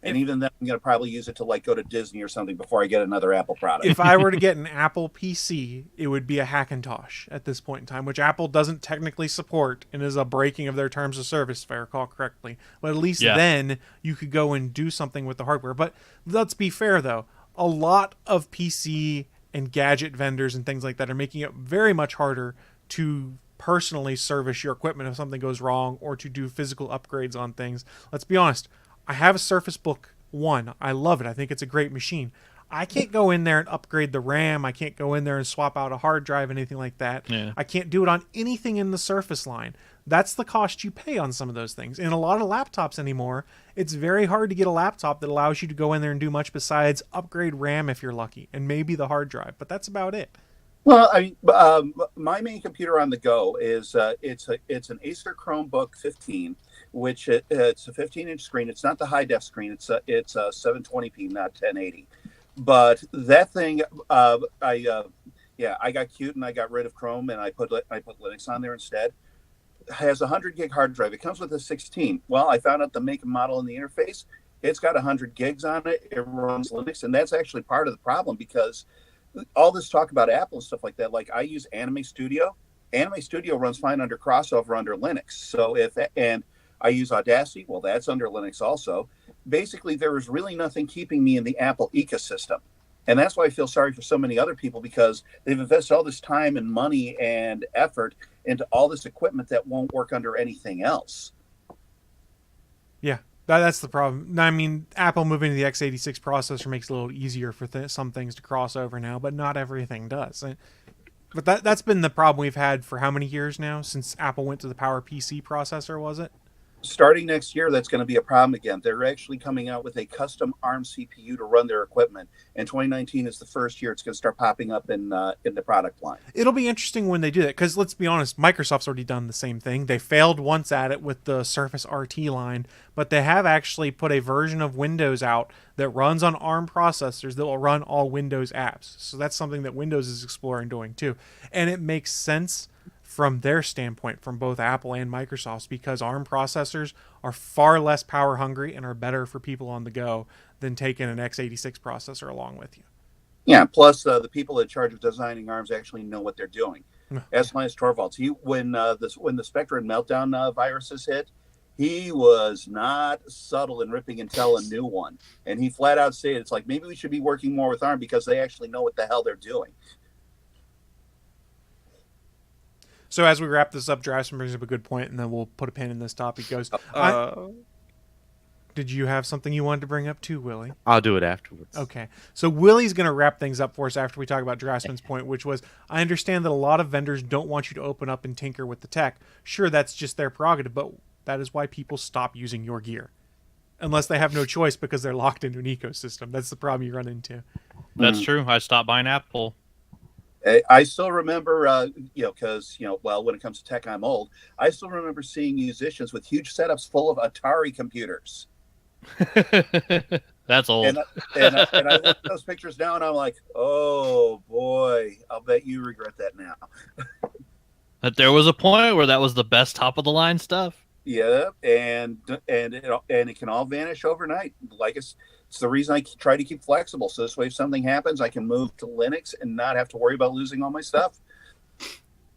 And even then, I'm going to probably use it to like go to Disney or something before I get another Apple product.
If I were to get an Apple PC, it would be a Hackintosh at this point in time, which Apple doesn't technically support and is a breaking of their terms of service, if I recall correctly. But at least then you could go and do something with the hardware. But let's be fair, though. A lot of PC and gadget vendors and things like that are making it very much harder to personally service your equipment if something goes wrong or to do physical upgrades on things. Let's be honest. I have a Surface Book 1. I love it. I think it's a great machine. I can't go in there and upgrade the RAM. I can't go in there and swap out a hard drive, anything like that.
Yeah.
I can't do it on anything in the Surface line. That's the cost you pay on some of those things. In a lot of laptops anymore, it's very hard to get a laptop that allows you to go in there and do much besides upgrade RAM if you're lucky, and maybe the hard drive, but that's about it.
Well, I mean, my main computer on the go is it's an Acer Chromebook 15, which it's a 15-inch screen. It's not the high def screen. It's a 720p, not 1080. But that thing, I got cute and I got rid of Chrome and I put Linux on there instead. It has a 100 gig hard drive. It comes with a 16. Well, I found out the make and model and the interface. It's got 100 gigs on it. It runs Linux, and that's actually part of the problem because all this talk about Apple and stuff like that. Like I use Anime Studio. Anime Studio runs fine under crossover under Linux. So and I use Audacity. Well, that's under Linux also. Basically, there is really nothing keeping me in the Apple ecosystem. And that's why I feel sorry for so many other people because they've invested all this time and money and effort into all this equipment that won't work under anything else.
Yeah, that's the problem. I mean, Apple moving to the x86 processor makes it a little easier for some things to cross over now, but not everything does. But that's been the problem we've had for how many years now since Apple went to the PowerPC processor, was it?
starting next year, that's going to be a problem again. They're actually coming out with a custom ARM CPU to run their equipment, and 2019 is the first year it's going to start popping up in the product line.
It'll be interesting when they do that, because let's be honest, Microsoft's already done the same thing. They failed once at it with the Surface RT line, but they have actually put a version of Windows out that runs on ARM processors that will run all Windows apps. So that's something that Windows is exploring doing too, and it makes sense from their standpoint, from both Apple and Microsoft's, because ARM processors are far less power hungry and are better for people on the go than taking an x86 processor along with you.
Yeah, plus the people in charge of designing ARMs actually know what they're doing. S. Torvalds, when the Spectre and Meltdown viruses hit, he was not subtle in ripping Intel a new one. And he flat out said, it's like, maybe we should be working more with ARM because they actually know what the hell they're doing.
So as we wrap this up, Draftsman brings up a good point, and then we'll put a pin in this topic. He goes, did you have something you wanted to bring up too, Willie?
I'll do it afterwards.
Okay. So Willie's going to wrap things up for us after we talk about Draftsman's point, which was, I understand that a lot of vendors don't want you to open up and tinker with the tech. Sure, that's just their prerogative, but that is why people stop using your gear. Unless they have no choice because they're locked into an ecosystem. That's the problem you run into.
That's true. I stopped buying Apple.
I still remember, because, when it comes to tech, I'm old. I still remember seeing musicians with huge setups full of Atari computers.
That's old.
And I look at those pictures now, and I'm like, oh, boy, I'll bet you regret that now.
But there was a point where that was the best top-of-the-line stuff.
Yeah, and it can all vanish overnight. It's the reason I try to keep flexible. So this way, if something happens, I can move to Linux and not have to worry about losing all my stuff.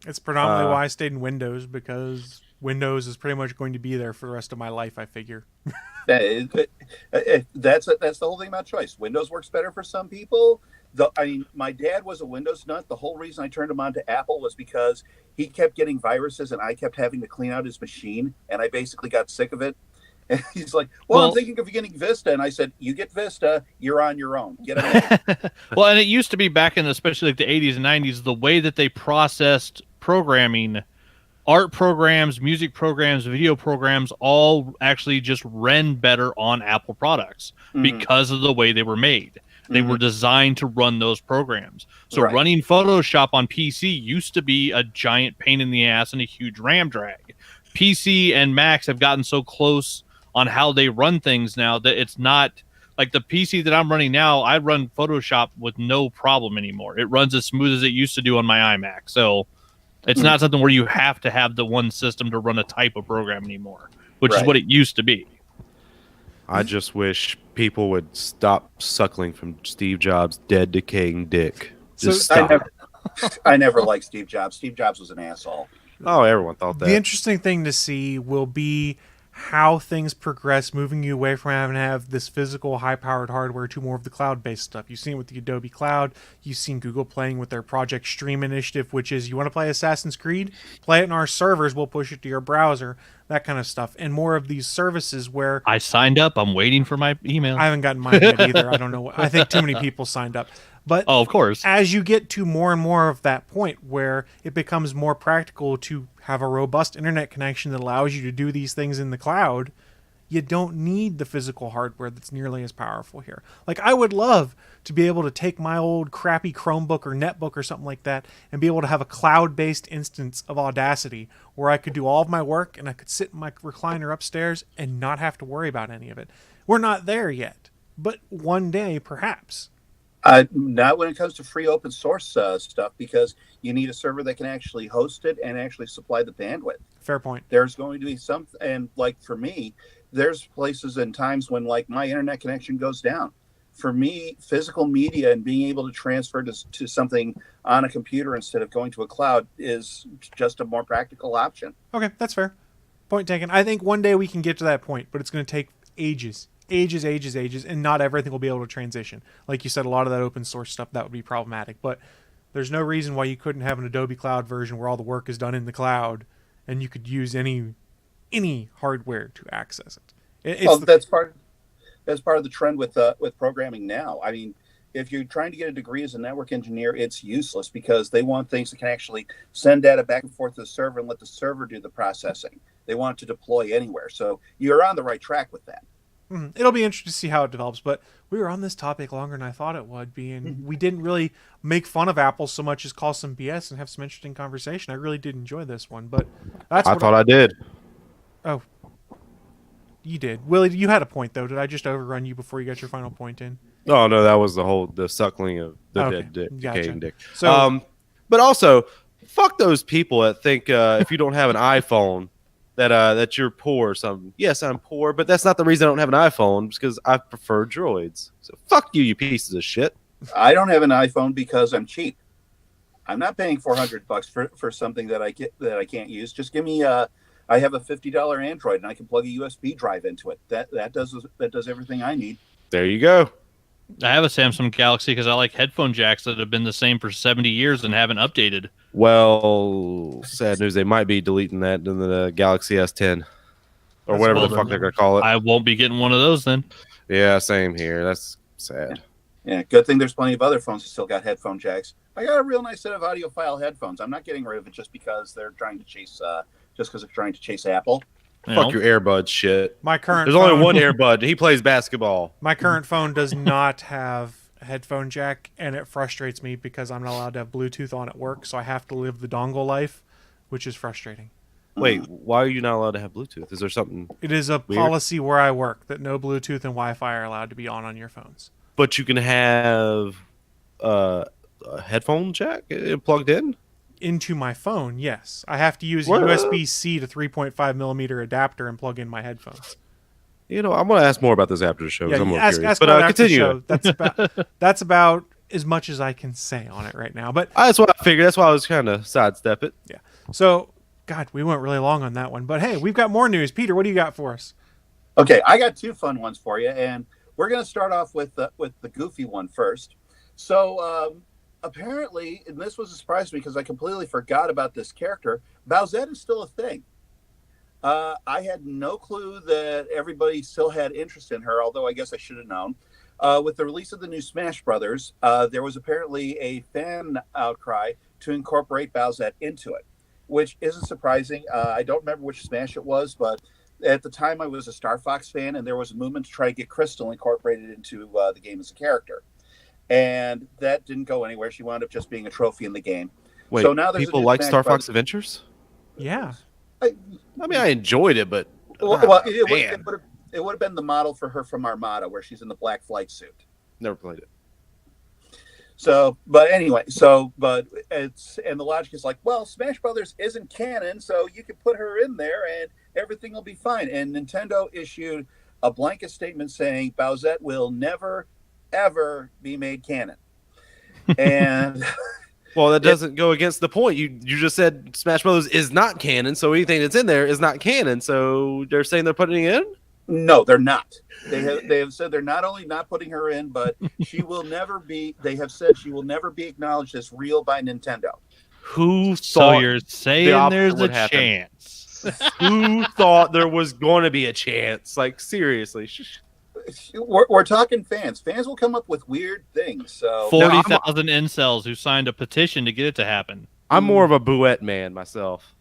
It's
predominantly why I stayed in Windows, because Windows is pretty much going to be there for the rest of my life, I figure.
That's the whole thing about choice. Windows works better for some people. My dad was a Windows nut. The whole reason I turned him on to Apple was because he kept getting viruses and I kept having to clean out his machine, and I basically got sick of it. And he's like, well, I'm thinking of getting Vista. And I said, you get Vista, you're on your own. Get it.
Well, and it used to be back in especially like the 80s and 90s, the way that they processed programming, art programs, music programs, video programs, all actually just ran better on Apple products because of the way they were made. They were designed to run those programs. So running Photoshop on PC used to be a giant pain in the ass and a huge RAM drag. PC and Macs have gotten so close on how they run things now that it's not like the PC that I'm running now. I run Photoshop with no problem anymore. It runs as smooth as it used to do on my iMac. So it's not something where you have to have the one system to run a type of program anymore, which is what it used to be.
I just wish people would stop suckling from Steve Jobs' dead, decaying dick. Just stop.
I never liked Steve Jobs. Steve Jobs was an asshole.
Oh, everyone thought that.
The interesting thing to see will be how things progress, moving you away from having to have this physical, high-powered hardware to more of the cloud-based stuff. You've seen it with the Adobe Cloud. You've seen Google playing with their Project Stream initiative, which is, you want to play Assassin's Creed? Play it in our servers. We'll push it to your browser, that kind of stuff. And more of these services where...
I signed up. I'm waiting for my email.
I haven't gotten mine yet either. I don't know. I think too many people signed up. But
of course,
as you get to more and more of that point where it becomes more practical to have a robust internet connection that allows you to do these things in the cloud, you don't need the physical hardware that's nearly as powerful here. Like, I would love to be able to take my old crappy Chromebook or netbook or something like that and be able to have a cloud-based instance of Audacity where I could do all of my work and I could sit in my recliner upstairs and not have to worry about any of it. We're not there yet, but one day, perhaps.
Not when it comes to free open source stuff, because you need a server that can actually host it and actually supply the bandwidth.
Fair point.
There's going to be some, and like for me, there's places and times when like my internet connection goes down. For me, physical media and being able to transfer to something on a computer instead of going to a cloud is just a more practical option.
Okay, that's fair. Point taken. I think one day we can get to that point, but it's going to take ages, and not everything will be able to transition. Like you said, a lot of that open source stuff, that would be problematic, but there's no reason why you couldn't have an Adobe Cloud version where all the work is done in the cloud and you could use any hardware to access it.
That's part of the trend with programming now. I mean, if you're trying to get a degree as a network engineer, it's useless because they want things that can actually send data back and forth to the server and let the server do the processing. They want it to deploy anywhere. So you're on the right track with that.
It'll be interesting to see how it develops, but we were on this topic longer than I thought it would be, and we didn't really make fun of Apple so much as call some BS and have some interesting conversation. I really did enjoy this one, but that's
I thought I did.
Oh, you did. Willie, you had a point, though. Did I just overrun you before you got your final point in?
Oh no, that was the suckling of the
Okay,
dead dick,
gotcha.
decaying dick.
So-
but also, fuck those people that think if you don't have an iPhone that you're poor or something. Yes, I'm poor, but that's not the reason I don't have an iPhone. It's because I prefer droids. So fuck you, you pieces of shit.
I don't have an iPhone because I'm cheap. I'm not paying $400 for something that I can't use. Just give me I have a $50 Android and I can plug a USB drive into it. That does everything I need.
There you go.
I have a Samsung Galaxy because I like headphone jacks that have been the same for 70 years and haven't updated.
Well, sad news. They might be deleting that in the Galaxy S10 or whatever the fuck they're going to call it.
I won't be getting one of those then.
Yeah, same here. That's sad.
Yeah, good thing there's plenty of other phones that still got headphone jacks. I got a real nice set of audiophile headphones. I'm not getting rid of it just because they're trying to chase Apple.
Fuck your earbuds shit.
My current
There's only one earbud. He plays basketball.
My current phone does not have a headphone jack, and it frustrates me because I'm not allowed to have Bluetooth on at work, so I have to live the dongle life, which is frustrating.
Wait, why are you not allowed to have Bluetooth? Is there something?
It is a
weird?
policy where I work that no Bluetooth and Wi-Fi are allowed to be on your phones.
But you can have a headphone jack plugged in?
Into my phone, yes. I have to use a USB-C to 3.5 millimeter adapter and plug in my headphones.
You know, I'm going to ask more about this after the show.
Yeah,
I'm more
ask
curious.
about
But
after the
continue.
show. That's about as much as I can say on it right now. But
That's what I figured. That's why I was kind of sidestep it.
yeah. So, God, we went really long on that one. But hey, we've got more news. Peter, what do you got for us?
Okay, I got two fun ones for you, and we're going to start off with the goofy one first. So, apparently, and this was a surprise to me because I completely forgot about this character, Bowsette is still a thing. I had no clue that everybody still had interest in her, although I guess I should have known. With the release of the new Smash Brothers, there was apparently a fan outcry to incorporate Bowsette into it, which isn't surprising. I don't remember which Smash it was, but at the time I was a Star Fox fan, and there was a movement to try to get Crystal incorporated into the game as a character. And that didn't go anywhere. She wound up just being a trophy in the game.
Wait,
so now there's
people like
Smash
Star
Brothers.
Fox Adventures?
Yeah.
I mean, I enjoyed it, but
It would have been the model for her from Armada, where she's in the black flight suit.
Never played it.
So, but anyway, but the logic is like, well, Smash Brothers isn't canon, so you can put her in there and everything will be fine. And Nintendo issued a blanket statement saying Bowsette will never, ever be made canon. And
well, that doesn't go against the point. You just said Smash Brothers is not canon, so anything that's in there is not canon. So they're saying they're putting it in?
No, they're not. They have said they're not only not putting her in, but she will never be. They have said she will never be acknowledged as real by Nintendo.
Who
So
thought
you're
the
saying
opposite
there's a
would happen?
chance.
Who thought there was going to be a chance? Like, seriously.
We're talking fans. Fans will come up with weird things. So
40,000 incels who signed a petition to get it to happen.
I'm more of a Bouette man myself.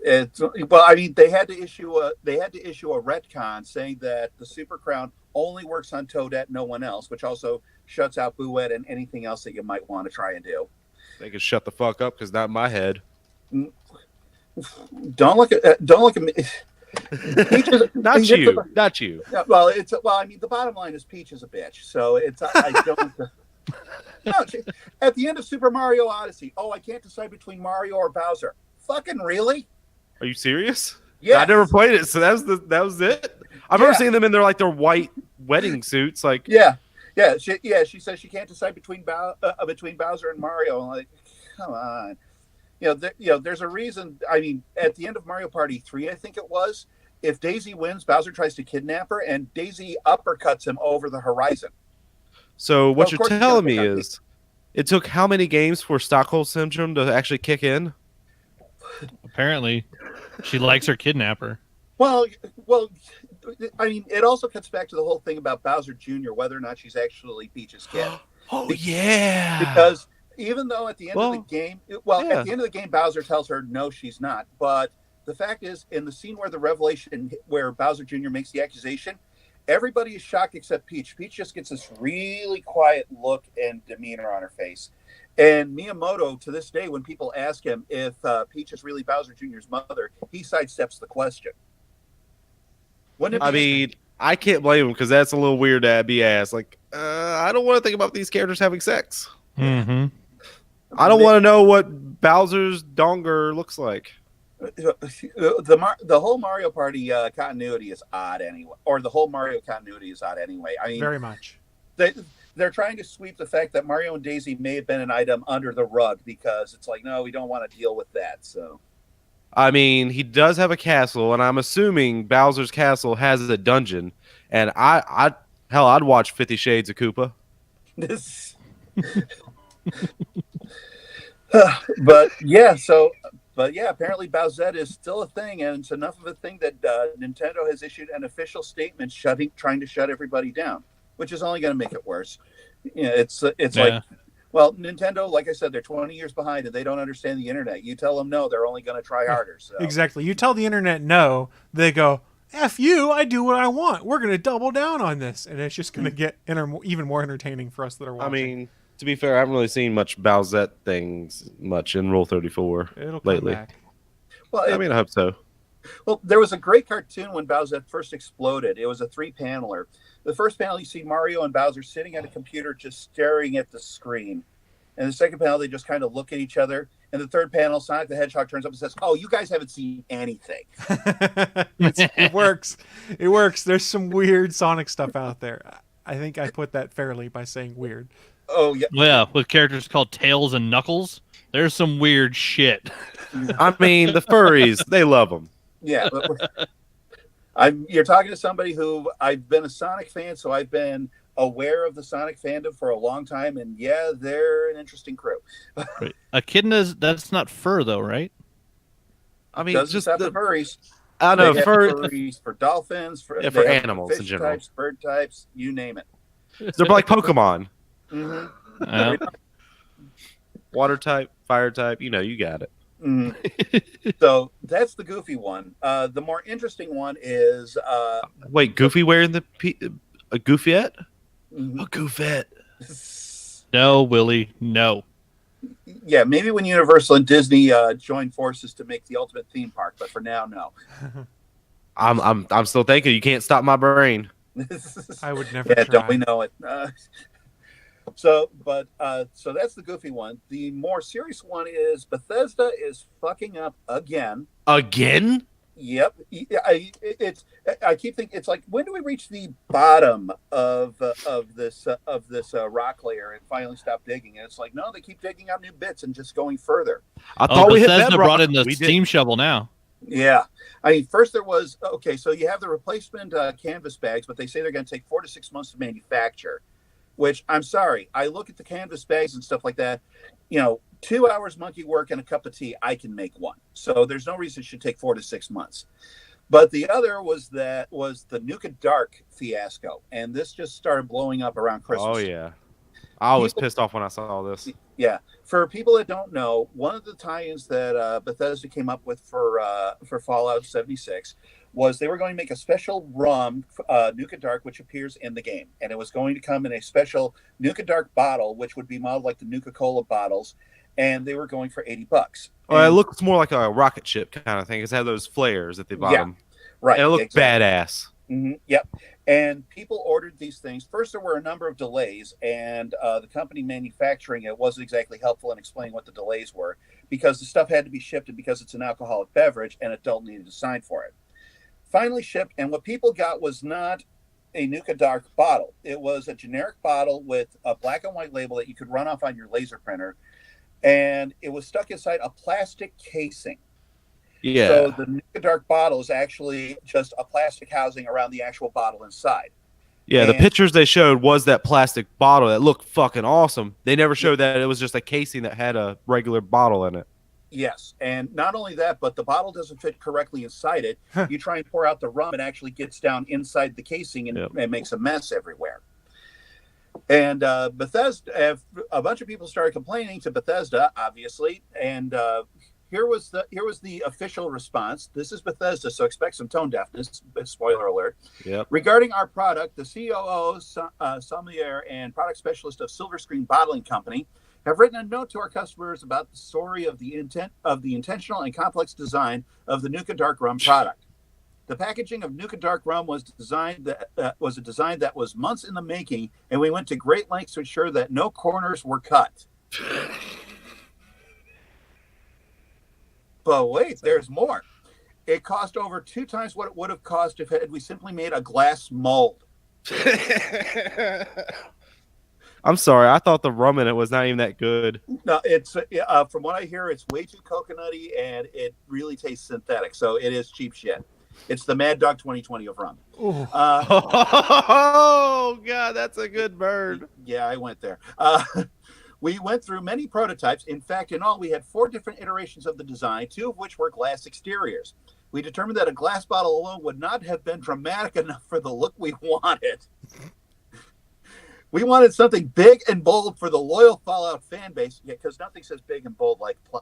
Well, I mean, they had to issue a retcon saying that the Super Crown only works on Toadette, no one else, which also shuts out Bouette and anything else that you might want to try and do.
They can shut the fuck up because not in my head.
Don't look at me. Peach is,
Not you. Not you.
Well, I mean, the bottom line is Peach is a bitch. So I don't. No, at the end of Super Mario Odyssey, I can't decide between Mario or Bowser. Fucking really?
Are you serious?
Yeah.
I never played it, so that was it. I remember seeing them in their white wedding suits. Like,
she says she can't decide between Bowser and Mario. I'm like, come on. There's a reason. I mean, at the end of Mario Party 3, I think it was, if Daisy wins, Bowser tries to kidnap her, and Daisy uppercuts him over the horizon.
So what you're telling me
is,
is, it took how many games for Stockholm Syndrome to actually kick in?
Apparently, she likes her kidnapper.
Well, I mean, it also cuts back to the whole thing about Bowser Jr., whether or not she's actually Peach's kid.
Yeah.
Because even though at the end of the game,
yeah.
at the end of the game, Bowser tells her, no, she's not. But the fact is, in the scene where the revelation, where Bowser Jr. makes the accusation, everybody is shocked except Peach. Peach just gets this really quiet look and demeanor on her face. And Miyamoto, to this day, when people ask him if Peach is really Bowser Jr.'s mother, he sidesteps the question.
I mean, I can't blame him because that's a little weird to be asked. Like, I don't want to think about these characters having sex.
Mm-hmm.
I don't want to know what Bowser's donger looks like.
The whole Mario Party continuity is odd anyway, or the whole Mario continuity is odd anyway. I mean,
very much.
They're trying to sweep the fact that Mario and Daisy may have been an item under the rug because it's like, no, we don't want to deal with that. So,
I mean, he does have a castle, and I'm assuming Bowser's castle has a dungeon. And I'd watch 50 Shades of Koopa.
But yeah, apparently Bowsette is still a thing, and it's enough of a thing that Nintendo has issued an official statement trying to shut everybody down, which is only going to make it worse. You know, it's like, well, Nintendo, like I said, they're 20 years behind, and they don't understand the internet. You tell them no, they're only going to try harder. So.
Exactly. You tell the internet no, they go, F you, I do what I want. We're going to double down on this, and it's just going to get even more entertaining for us that are watching.
I mean, to be fair, I haven't really seen much Bowsette things much in Rule 34 lately.
Back.
Well,
I mean, I hope so.
Well, there was a great cartoon when Bowsette first exploded. It was a 3-paneler. The first panel, you see Mario and Bowser sitting at a computer just staring at the screen. And the second panel, they just kind of look at each other. And the third panel, Sonic the Hedgehog turns up and says, oh, you guys haven't seen anything.
It works. It works. There's some weird Sonic stuff out there. I think I put that fairly by saying weird.
Oh, yeah.
Yeah, with characters called Tails and Knuckles. There's some weird shit.
I mean, the furries, they love them.
Yeah. You're talking to somebody who I've been a Sonic fan, so I've been aware of the Sonic fandom for a long time, and yeah, they're an interesting crew.
Right. Echidnas, that's not fur, though, right?
I mean,
Doesn't
just
stop the furries.
I don't know,
They have furries for dolphins, for
animals
fish
in general.
types, bird types, you name it.
They're like Pokemon.
Mm-hmm.
Water type, fire type, you got it.
Mm-hmm. So that's the goofy one. The more interesting one is
wait, Goofy wearing a Goofyette?
Mm-hmm.
A Goofette.
No, Willie, no.
Yeah, maybe when Universal and Disney join forces to make the ultimate theme park, but for now, no.
I'm still thinking. You can't stop my brain.
I would never.
Yeah,
try.
don't we know it? So that's the goofy one. The more serious one is Bethesda is fucking up again.
Again?
Yep. I keep thinking it's like, when do we reach the bottom of this rock layer and finally stop digging? And it's like, no, they keep digging out new bits and just going further.
I thought we hit
Bethesda
bedrock.
brought in the steam shovel now.
Yeah. I mean, first there was, okay, so you have the replacement canvas bags, but they say they're going to take 4 to 6 months to manufacture, which I'm sorry. I look at the canvas bags and stuff like that, 2 hours monkey work and a cup of tea, I can make one. So there's no reason it should take 4 to 6 months. But the other was the Nuka Dark fiasco. And this just started blowing up around Christmas.
Oh, yeah. I was pissed off when I saw this.
Yeah. For people that don't know, one of the tie-ins that Bethesda came up with for Fallout 76 was they were going to make a special rum, Nuka Dark, which appears in the game. And it was going to come in a special Nuka Dark bottle, which would be modeled like the Nuka-Cola bottles. And they were going for $80.
Well, it looks more like a rocket ship kind of thing. It's had those flares at the bottom.
Right.
And it looked badass.
Mm-hmm, yep. And people ordered these things. First, there were a number of delays, and the company manufacturing it wasn't exactly helpful in explaining what the delays were, because the stuff had to be shipped, and because it's an alcoholic beverage, an adult needed to sign for it. Finally shipped, and what people got was not a Nuka Dark bottle. It was a generic bottle with a black and white label that you could run off on your laser printer, and it was stuck inside a plastic casing.
Yeah.
So the Nuka Dark bottle is actually just a plastic housing around the actual bottle inside.
Yeah, the pictures they showed was that plastic bottle that looked fucking awesome. They never showed that it was just a casing that had a regular bottle in it.
Yes, and not only that, but the bottle doesn't fit correctly inside it. You try and pour out the rum, it actually gets down inside the casing and makes a mess everywhere. And Bethesda, a bunch of people started complaining to Bethesda, obviously, and here was the official response. This is Bethesda, so expect some tone deafness. Spoiler alert.
Yep.
Regarding our product, the COO, sommelier, and product specialist of Silver Screen Bottling Company have written a note to our customers about the story of the intentional and complex design of the Nuka Dark Rum product. The packaging of Nuka Dark Rum was a design that was months in the making, and we went to great lengths to ensure that no corners were cut. But wait, there's more. It cost over 2 times what it would have cost if we simply made a glass mold.
I'm sorry. I thought the rum in it was not even that good.
No, it's from what I hear, it's way too coconutty, and it really tastes synthetic. So it is cheap shit. It's the Mad Dog 2020 of rum.
Oh, God, that's a good bird.
Yeah, I went there. We went through many prototypes. In fact, in all, we had 4 different iterations of the design, 2 of which were glass exteriors. We determined that a glass bottle alone would not have been dramatic enough for the look we wanted. We wanted something big and bold for the loyal Fallout fan base, because nothing says big and bold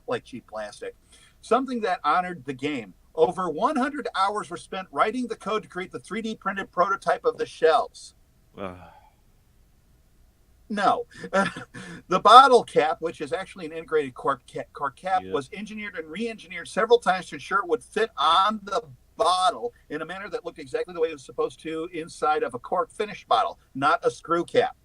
like cheap plastic. Something that honored the game. Over 100 hours were spent writing the code to create the 3D printed prototype of the shells. No. The bottle cap, which is actually an integrated cork cap, was engineered and re-engineered several times to ensure it would fit on the bottle in a manner that looked exactly the way it was supposed to inside of a cork finished bottle, not a screw cap.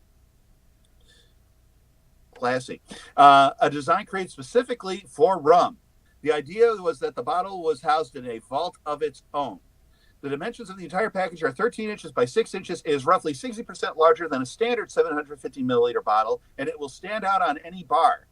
Classy. A design created specifically for rum. The idea was that the bottle was housed in a vault of its own. The dimensions of the entire package are 13 inches by 6 inches. It is roughly 60% larger than a standard 750 milliliter bottle, and it will stand out on any bar.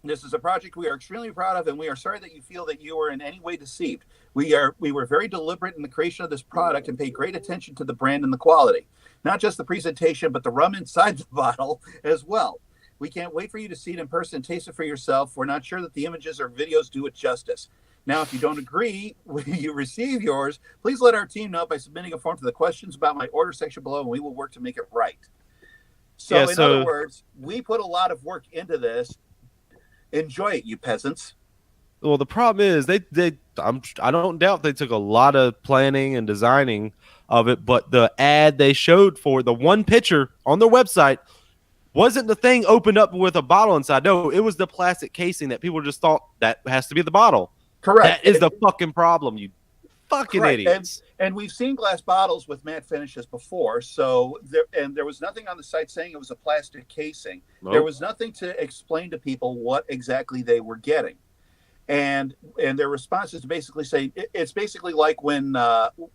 This is a project we are extremely proud of, and we are sorry that you feel that you were in any way deceived. We were very deliberate in the creation of this product and paid great attention to the brand and the quality. Not just the presentation, but the rum inside the bottle as well. We can't wait for you to see it in person and taste it for yourself. We're not sure that the images or videos do it justice. Now, if you don't agree when you receive yours, please let our team know by submitting a form to the questions about my order section below, and we will work to make it right. So, in other words, we put a lot of work into this. Enjoy it, you peasants.
Well, the problem is I don't doubt they took a lot of planning and designing of it, but the ad they showed for the one picture on their website wasn't the thing opened up with a bottle inside. No, it was the plastic casing that people just thought that has to be the bottle.
Correct.
That is the fucking problem, you fucking idiots.
And we've seen glass bottles with matte finishes before, so there was nothing on the site saying it was a plastic casing. Nope. There was nothing to explain to people what exactly they were getting. And their response is to basically say, it's basically like when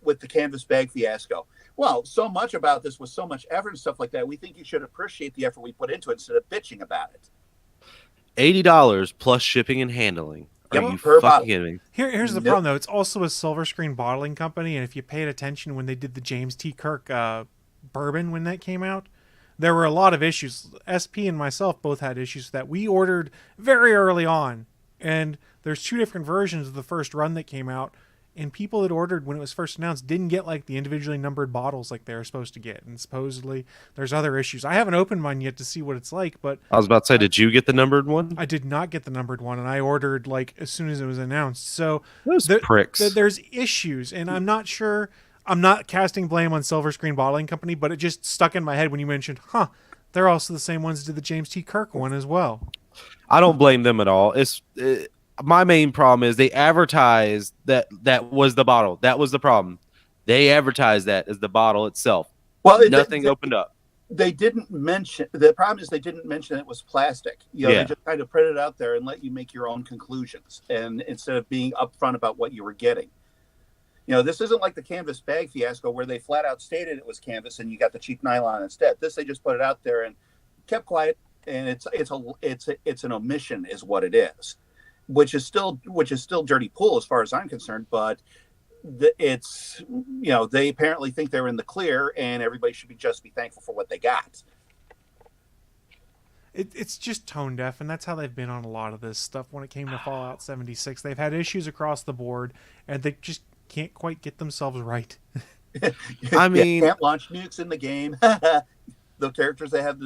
with the canvas bag fiasco. Well, so much about this was so much effort and stuff like that. We think you should appreciate the effort we put into it instead of bitching about it.
$80 plus shipping and handling. Are you fucking kidding me?
Here's the problem, though. It's also a Silver Screen bottling company, and if you paid attention when they did the James T. Kirk bourbon when that came out, there were a lot of issues. SP and myself both had issues that we ordered very early on, and there's 2 different versions of the first run that came out, and people that ordered when it was first announced didn't get like the individually numbered bottles like they were supposed to get, and supposedly there's other issues. I haven't opened mine yet to see what it's like, but
I was about to say, did you get the numbered one?
I did not get the numbered one, and I ordered like as soon as it was announced. So
those pricks.
There's issues, and I'm not sure. I'm not casting blame on Silver Screen Bottling Company, but it just stuck in my head when you mentioned, they're also the same ones that did the James T. Kirk one as well.
I don't blame them at all. My main problem is they advertised that was the bottle. That was the problem. They advertised that as the bottle itself. Well, nothing opened up.
They didn't mention. The problem is they didn't mention it was plastic. They just kind of put it out there and let you make your own conclusions, and instead of being upfront about what you were getting. This isn't like the canvas bag fiasco where they flat out stated it was canvas and you got the cheap nylon instead. This, they just put it out there and kept quiet, and it's an omission is what it is. Which is still dirty pool as far as I'm concerned, but it's they apparently think they're in the clear, and everybody should just be thankful for what they got.
It's just tone deaf, and that's how they've been on a lot of this stuff when it came to Fallout 76. They've had issues across the board, and they just can't quite get themselves right.
I mean,
can't launch nukes in the game. The characters that have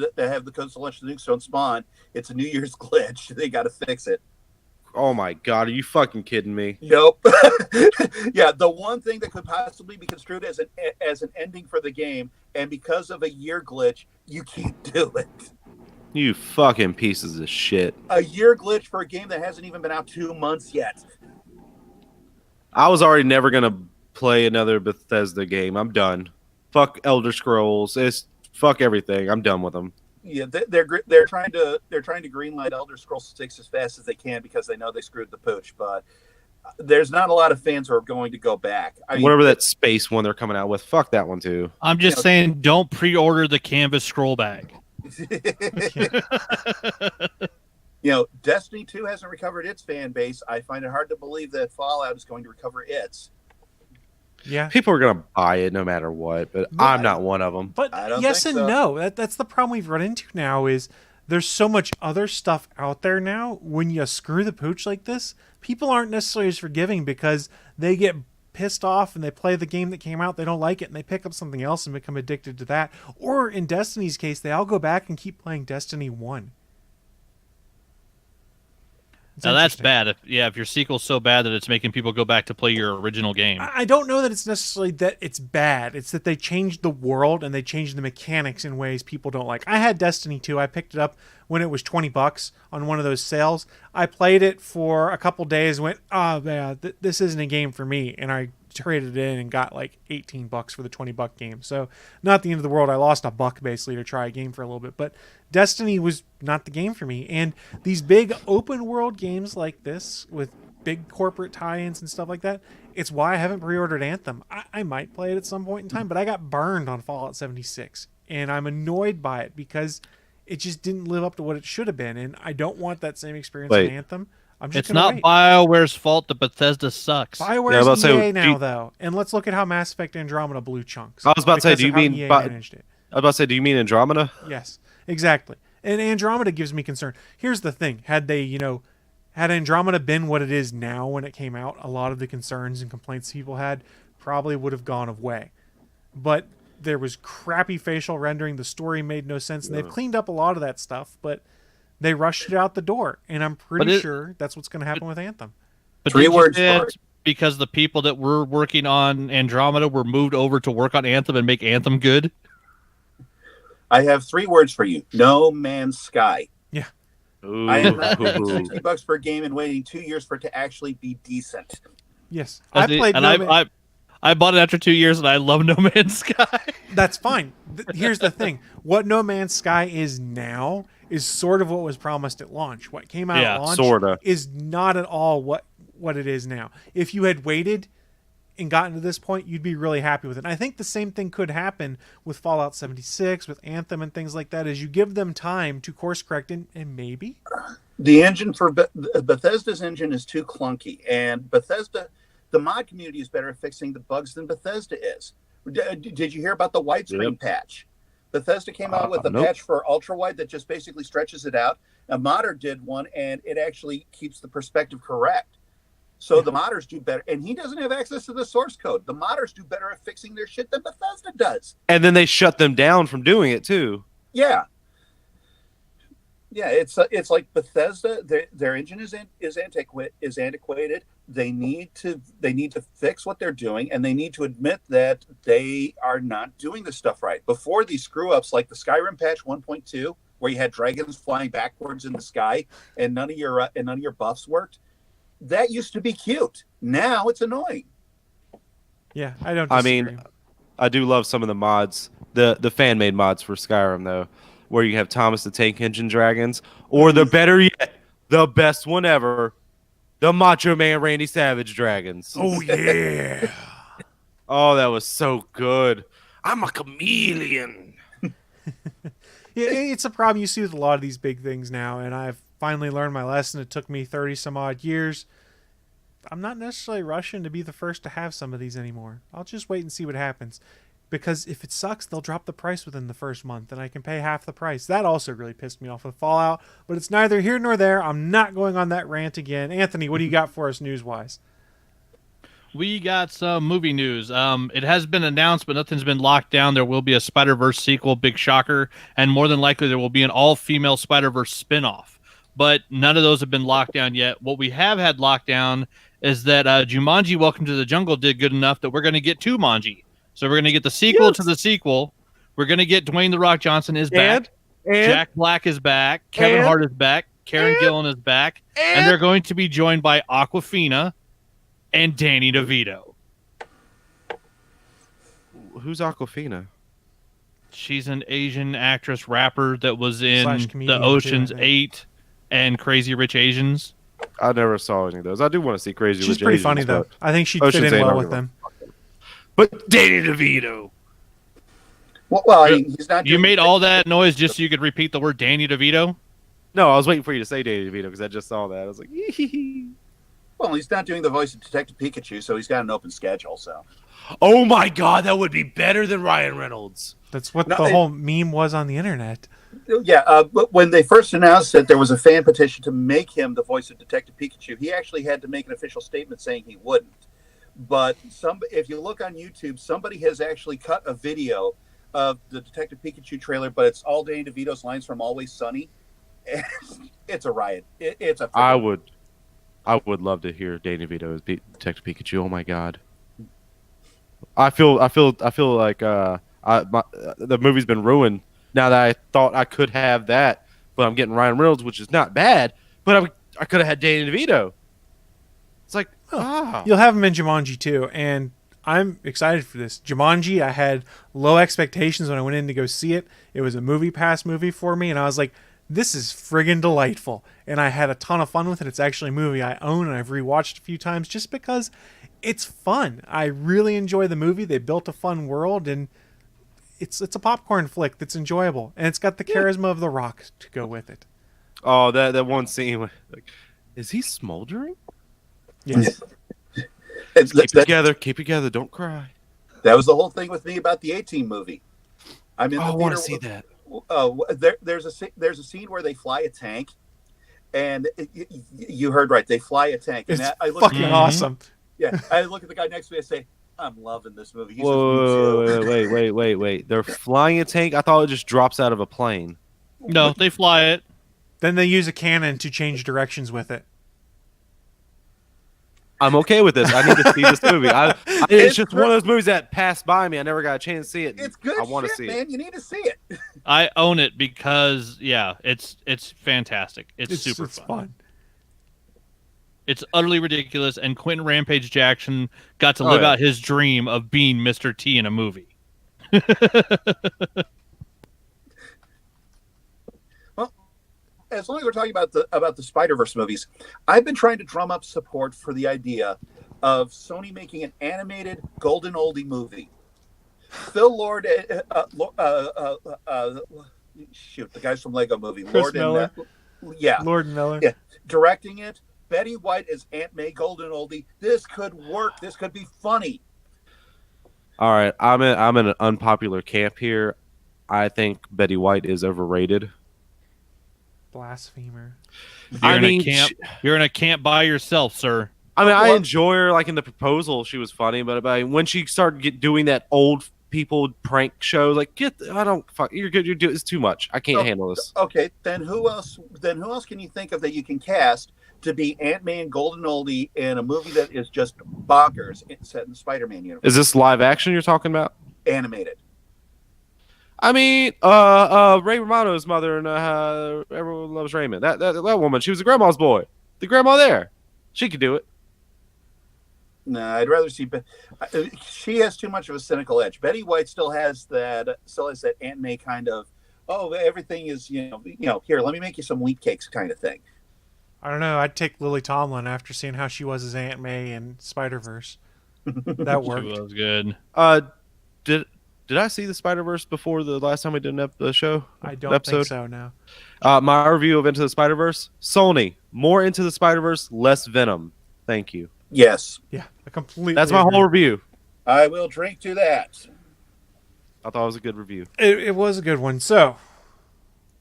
the codes to launch the nukes don't spawn. It's a New Year's glitch. They got to fix it.
oh my god, are you fucking kidding me?
Yep. Yeah, the one thing that could possibly be construed as an ending for the game, and because of a year glitch, you can't do it.
You fucking pieces of shit.
A year glitch for a game that hasn't even been out 2 months yet.
I was already never gonna play another Bethesda game. I'm done. Fuck Elder Scrolls. Fuck everything. I'm done with them.
Yeah, they're trying to greenlight Elder Scrolls 6 as fast as they can because they know they screwed the pooch. But there's not a lot of fans who are going to go back. I mean,
Whatever that space one they're coming out with, fuck that one too.
I'm just saying, don't pre-order the canvas scroll bag.
Destiny 2 hasn't recovered its fan base. I find it hard to believe that Fallout is going to recover its.
Yeah.
People are gonna buy it no matter what, but I'm not one of them.
But
I don't
yes
think
and
so.
no. That's the problem we've run into now is there's so much other stuff out there now. When you screw the pooch like this, people aren't necessarily as forgiving because they get pissed off and they play the game that came out, they don't like it, and they pick up something else and become addicted to that. Or in Destiny's case, they all go back and keep playing Destiny 1. It's
Now that's
interesting.
bad. If your sequel's so bad that it's making people go back to play your original game.
I don't know that it's necessarily that it's bad. It's that they changed the world and they changed the mechanics in ways people don't like. I had Destiny 2. I picked it up when it was $20 on one of those sales. I played it for a couple days and went, oh, yeah, this isn't a game for me. And I traded it in and got like $18 for the $20 game. So not the end of the world. I lost $1 basically to try a game for a little bit. But Destiny was not the game for me. And these big open world games like this with big corporate tie-ins and stuff like that, it's why I haven't pre-ordered Anthem. I might play it at some point in time, but I got burned on Fallout 76. And I'm annoyed by it because it just didn't live up to what it should have been. And I don't want that same experience in Anthem. I'm just
It's
gonna
not
wait.
BioWare's fault that Bethesda sucks.
BioWare's
Yeah,
EA now, though. And let's look at how Mass Effect Andromeda blew chunks.
I was about to say,
because
do
of
you
how
mean
EA
Bi-
managed it.
I was about to say, do you mean Andromeda?
Yes, exactly. And Andromeda gives me concern. Here's the thing. Had Andromeda been what it is now when it came out, a lot of the concerns and complaints people had probably would have gone away. But there was crappy facial rendering. The story made no sense. And they've cleaned up a lot of that stuff, but they rushed it out the door. And I'm pretty sure that's what's going to happen with Anthem.
But
Three
did you
words
say
for
it's because the people that were working on Andromeda were moved over to work on Anthem and make Anthem good?
I have 3 words for you. No Man's Sky.
Yeah.
Ooh.
I am not paying $60 per game and waiting 2 years for it to actually be decent.
Yes. I played
I bought it after 2 years and I love No Man's Sky.
That's fine. Here's the thing. What No Man's Sky is now is sort of what was promised at launch. What came out at launch
sorta.
is not at all what it is now. If you had waited and gotten to this point, you'd be really happy with it. And I think the same thing could happen with Fallout 76, with Anthem and things like that, as you give them time to course correct and maybe.
The engine for Bethesda's engine is too clunky, and Bethesda, the mod community is better at fixing the bugs than Bethesda is. Did you hear about the widescreen patch? Bethesda came out with a patch for ultra wide that just basically stretches it out. A modder did one, and it actually keeps the perspective correct. So the modders do better, and he doesn't have access to the source code. The modders do better at fixing their shit than Bethesda does.
And then they shut them down from doing it too.
Yeah. Yeah, it's like Bethesda. Their engine is antiquated. They need to fix what they're doing, and they need to admit that they are not doing this stuff right. Before these screw ups, like the Skyrim patch 1.2, where you had dragons flying backwards in the sky, and none of your buffs worked. That used to be cute. Now it's annoying.
Yeah, I don't disagree.
I mean, I do love some of the mods, the fan made mods for Skyrim though, where you have Thomas the Tank Engine dragons, or the better yet, the best one ever, the Macho Man Randy Savage dragons.
Oh yeah.
Oh, that was so good. I'm a chameleon.
Yeah, it's a problem you see with a lot of these big things now, and I've finally learned my lesson. It took me 30 some odd years. I'm not necessarily rushing to be the first to have some of these anymore. I'll just wait and see what happens. because if it sucks, they'll drop the price within the first month and I can pay half the price. That also really pissed me off with Fallout, but it's neither here nor there. I'm not going on that rant again. Anthony, what do you got for us news-wise?
We got some movie news. It has been announced, but nothing's been locked down. There will be a Spider-Verse sequel, big shocker, and more than likely there will be an all-female Spider-Verse spinoff. But none of those have been locked down yet. What we have had locked down is that Jumanji Welcome to the Jungle did good enough that we're going to get two Manji. So we're going to get the sequel to the sequel. We're going to get Dwayne "The Rock" Johnson is back. And Jack Black is back. Kevin Hart is back. Karen Gillan is back. And they're going to be joined by Awkwafina and Danny DeVito.
Who's Awkwafina?
She's an Asian actress rapper that was in
/comedian
the Ocean's
too,
8 and Crazy Rich Asians.
I never saw any of those. I do want to see Crazy Rich Asians.
She's pretty funny, though. I think she'd fit in well with them.
But Danny DeVito.
Well, he's not.
You made all that noise just so you could repeat the word Danny DeVito?
No, I was waiting for you to say Danny DeVito because I just saw that. I was like,
Well, he's not doing the voice of Detective Pikachu, so he's got an open schedule. So.
oh my God, that would be better than Ryan Reynolds.
That's what the whole meme was on the internet.
Yeah, but when they first announced that there was a fan petition to make him the voice of Detective Pikachu, he actually had to make an official statement saying he wouldn't. But if you look on YouTube, somebody has actually cut a video of the Detective Pikachu trailer, but it's all Danny DeVito's lines from Always Sunny. It's a riot. It's a.
I would love to hear Danny DeVito as Detective Pikachu. Oh my God. I feel like the movie's been ruined now that I thought I could have that, but I'm getting Ryan Reynolds, which is not bad, but I could have had Danny DeVito. It's like,
You'll have him in Jumanji too, and I'm excited for this. Jumanji, I had low expectations when I went in to go see it. It was a movie pass movie for me, and I was like, this is friggin' delightful. And I had a ton of fun with it. It's actually a movie I own, and I've rewatched a few times just because it's fun. I really enjoy the movie. They built a fun world, and it's a popcorn flick that's enjoyable. And it's got the charisma of The Rock to go with it.
oh, that one scene, like, is he smoldering?
Yes.
Keep it together, don't cry.
That was the whole thing with me about the A-Team movie. I'm in the
I want to
theater.
see that.
There's a scene where they fly a tank, and you heard right. They fly a tank. And
It's
I look
fucking awesome.
Yeah, I look at the guy next to me and say, "I'm loving this movie." He says,
Whoa, wait. They're flying a tank? I thought it just drops out of a plane.
No, they fly it.
Then they use a cannon to change directions with it.
I'm okay with this. I need to see this movie. It's just one of those movies that passed by me. I never got a chance to see it.
It's good.
I want to see
man.
it.
You need to see it.
I own it because it's fantastic. It's super fun. It's utterly ridiculous, and Quentin Rampage Jackson got to live out his dream of being Mr. T in a movie.
Well, as long as we're talking about the Spider-Verse movies, I've been trying to drum up support for the idea of Sony making an animated golden oldie movie. Phil Lord, shoot, the guys from Lego Movie,
Chris Miller. Lord and Miller,
directing it. Betty White as Aunt May golden oldie. This could work. This could be funny.
All right, I'm in an unpopular camp here. I think Betty White is overrated.
blasphemer.
You're in a camp by yourself, sir.
I mean, I enjoy her. Like in The Proposal, she was funny, but when she started doing that old people prank show, like you're good. It's too much. I can't handle this.
Okay, then who else can you think of that you can cast to be Aunt May and Golden Oldie in a movie that is just bonkers set in the Spider-Man universe?
Is this live action you're talking about?
Animated.
I mean, Ray Romano's mother and Everyone Loves Raymond. That woman, she was a grandma's boy. The grandma there, she could do it.
No, I'd rather see. She has too much of a cynical edge. Betty White still has that Aunt May kind of, everything is here. Let me make you some wheat cakes kind of thing.
I don't know. I'd take Lily Tomlin after seeing how she was as Aunt May in Spider-Verse. That worked.
She was good.
Did I see the Spider-Verse before the last time we did the show?
I don't think so, no.
My review of Into the Spider-Verse, Sony, more Into the Spider-Verse, less Venom. Thank you.
Yes.
Yeah, I completely
That's my
agree.
whole review.
I will drink to that.
I thought it was a good review.
It was a good one. So,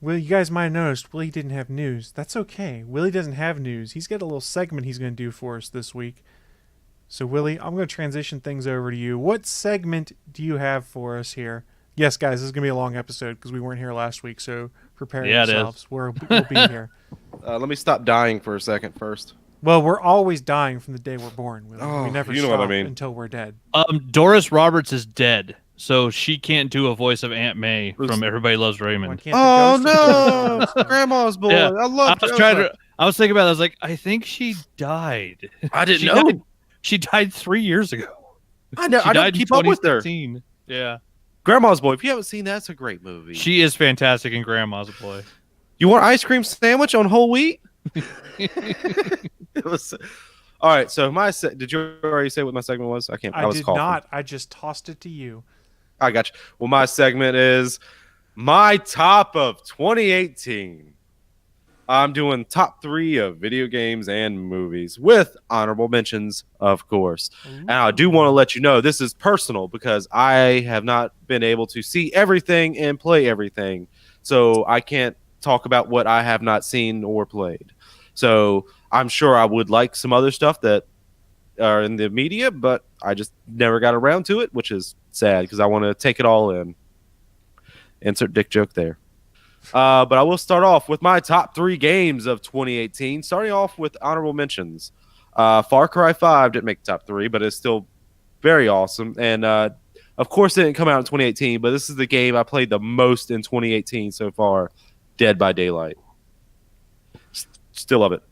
Will, you guys might have noticed Willie didn't have news. That's okay. Willie doesn't have news. He's got a little segment he's going to do for us this week. So, Willie, I'm going to transition things over to you. What segment do you have for us here? Yes, guys, this is going to be a long episode because we weren't here last week, so prepare yourselves. We'll be here.
Let me stop dying for a second first.
Well, we're always dying from the day we're born, Willie.
Oh,
we never
you know
stop
what I mean.
until we're dead.
Doris Roberts is dead, so she can't do a voice of Aunt May from Everybody Loves
Why
Raymond.
can't the ghost
no, Grandma's boy.
Yeah.
I love.
I was thinking about it. I was like, I think she died.
I didn't
She
know.
died- She died 3 years ago.
I know.
She
I
died
don't
in
keep up with her.
2016. Yeah.
Grandma's Boy. If you haven't seen that, it's a great movie.
She is fantastic in Grandma's Boy.
You want ice cream sandwich on whole wheat? It was. All right. So did you already say what my segment was? I can't. I was
did
coughing.
not. I just tossed it to you.
I got you. Well, my segment is my top of 2018. I'm doing top 3 of video games and movies with honorable mentions, of course. And I do want to let you know this is personal because I have not been able to see everything and play everything. So I can't talk about what I have not seen or played. So I'm sure I would like some other stuff that are in the media, but I just never got around to it, which is sad because I want to take it all in. Insert dick joke there. But I will start off with my top 3 games of 2018, starting off with honorable mentions. Far Cry 5 didn't make the top 3, but it's still very awesome. And of course, it didn't come out in 2018, but this is the game I played the most in 2018 so far, Dead by Daylight. Still love it.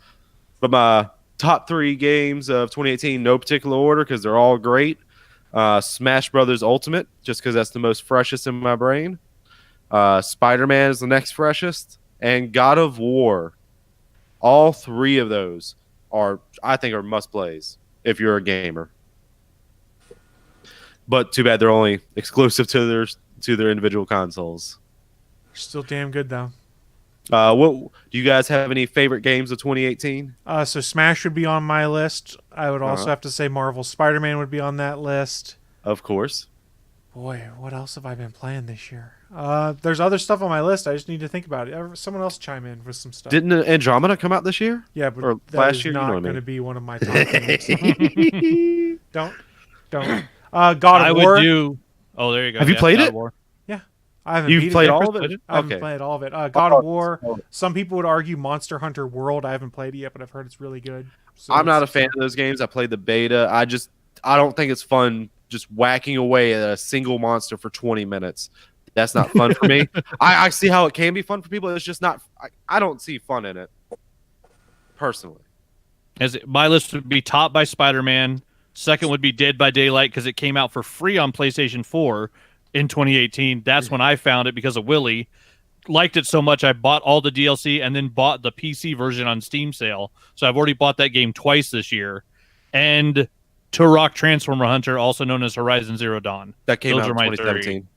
But my top 3 games of 2018, no particular order because they're all great. Smash Brothers Ultimate, just because that's the most freshest in my brain. Spider-Man is the next freshest, and God of War. All 3 of those I think are must plays if you're a gamer. But too bad they're only exclusive to their individual consoles.
Still damn good though.
What do you guys have any favorite games of 2018?
So Smash would be on my list. I would also have to say Marvel Spider-Man would be on that list.
Of course.
Boy, what else have I been playing this year? There's other stuff on my list. I just need to think about it. Someone else chime in with some stuff.
Didn't Andromeda come out this year?
Yeah, but
or
that
last
is
year?
not
You know what I
going to
mean.
be one of my top games. Don't. God of War.
Would do. Oh, there you go.
Have you played
God
it?
of War.
I haven't
You've
beat
played
it.
all of it?
I haven't
Okay.
played all of it. God of War. Some people would argue Monster Hunter World. I haven't played it yet, but I've heard it's really good. So
I'm not a fan of those games. I played the beta. I don't think it's fun just whacking away at a single monster for 20 minutes. That's not fun for me. I see how it can be fun for people. It's just not. I don't see fun in it personally.
My list would be top by Spider-Man. Second would be Dead by Daylight because it came out for free on PlayStation 4 in 2018. That's when I found it because of Willie. Liked it so much I bought all the DLC and then bought the PC version on Steam sale. So I've already bought that game twice this year. And Turok Transformer Hunter, also known as Horizon Zero Dawn.
That came
Those
out
are
in
my
2017.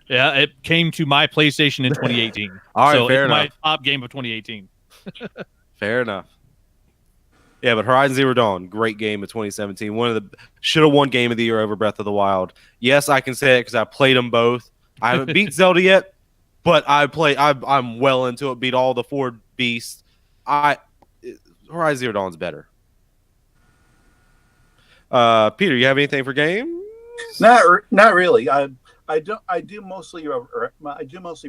Yeah, it came to my PlayStation in 2018.
All right,
so
fair
it's my
enough.
top game of 2018.
Fair enough. Yeah, but Horizon Zero Dawn, great game of 2017. One of the should have won Game of the Year over Breath of the Wild. Yes, I can say it because I played them both. I haven't beat Zelda yet, but I'm well into it. Beat all the 4 beasts. Horizon Zero Dawn's better. Peter, you have anything for games?
Not really. I do mostly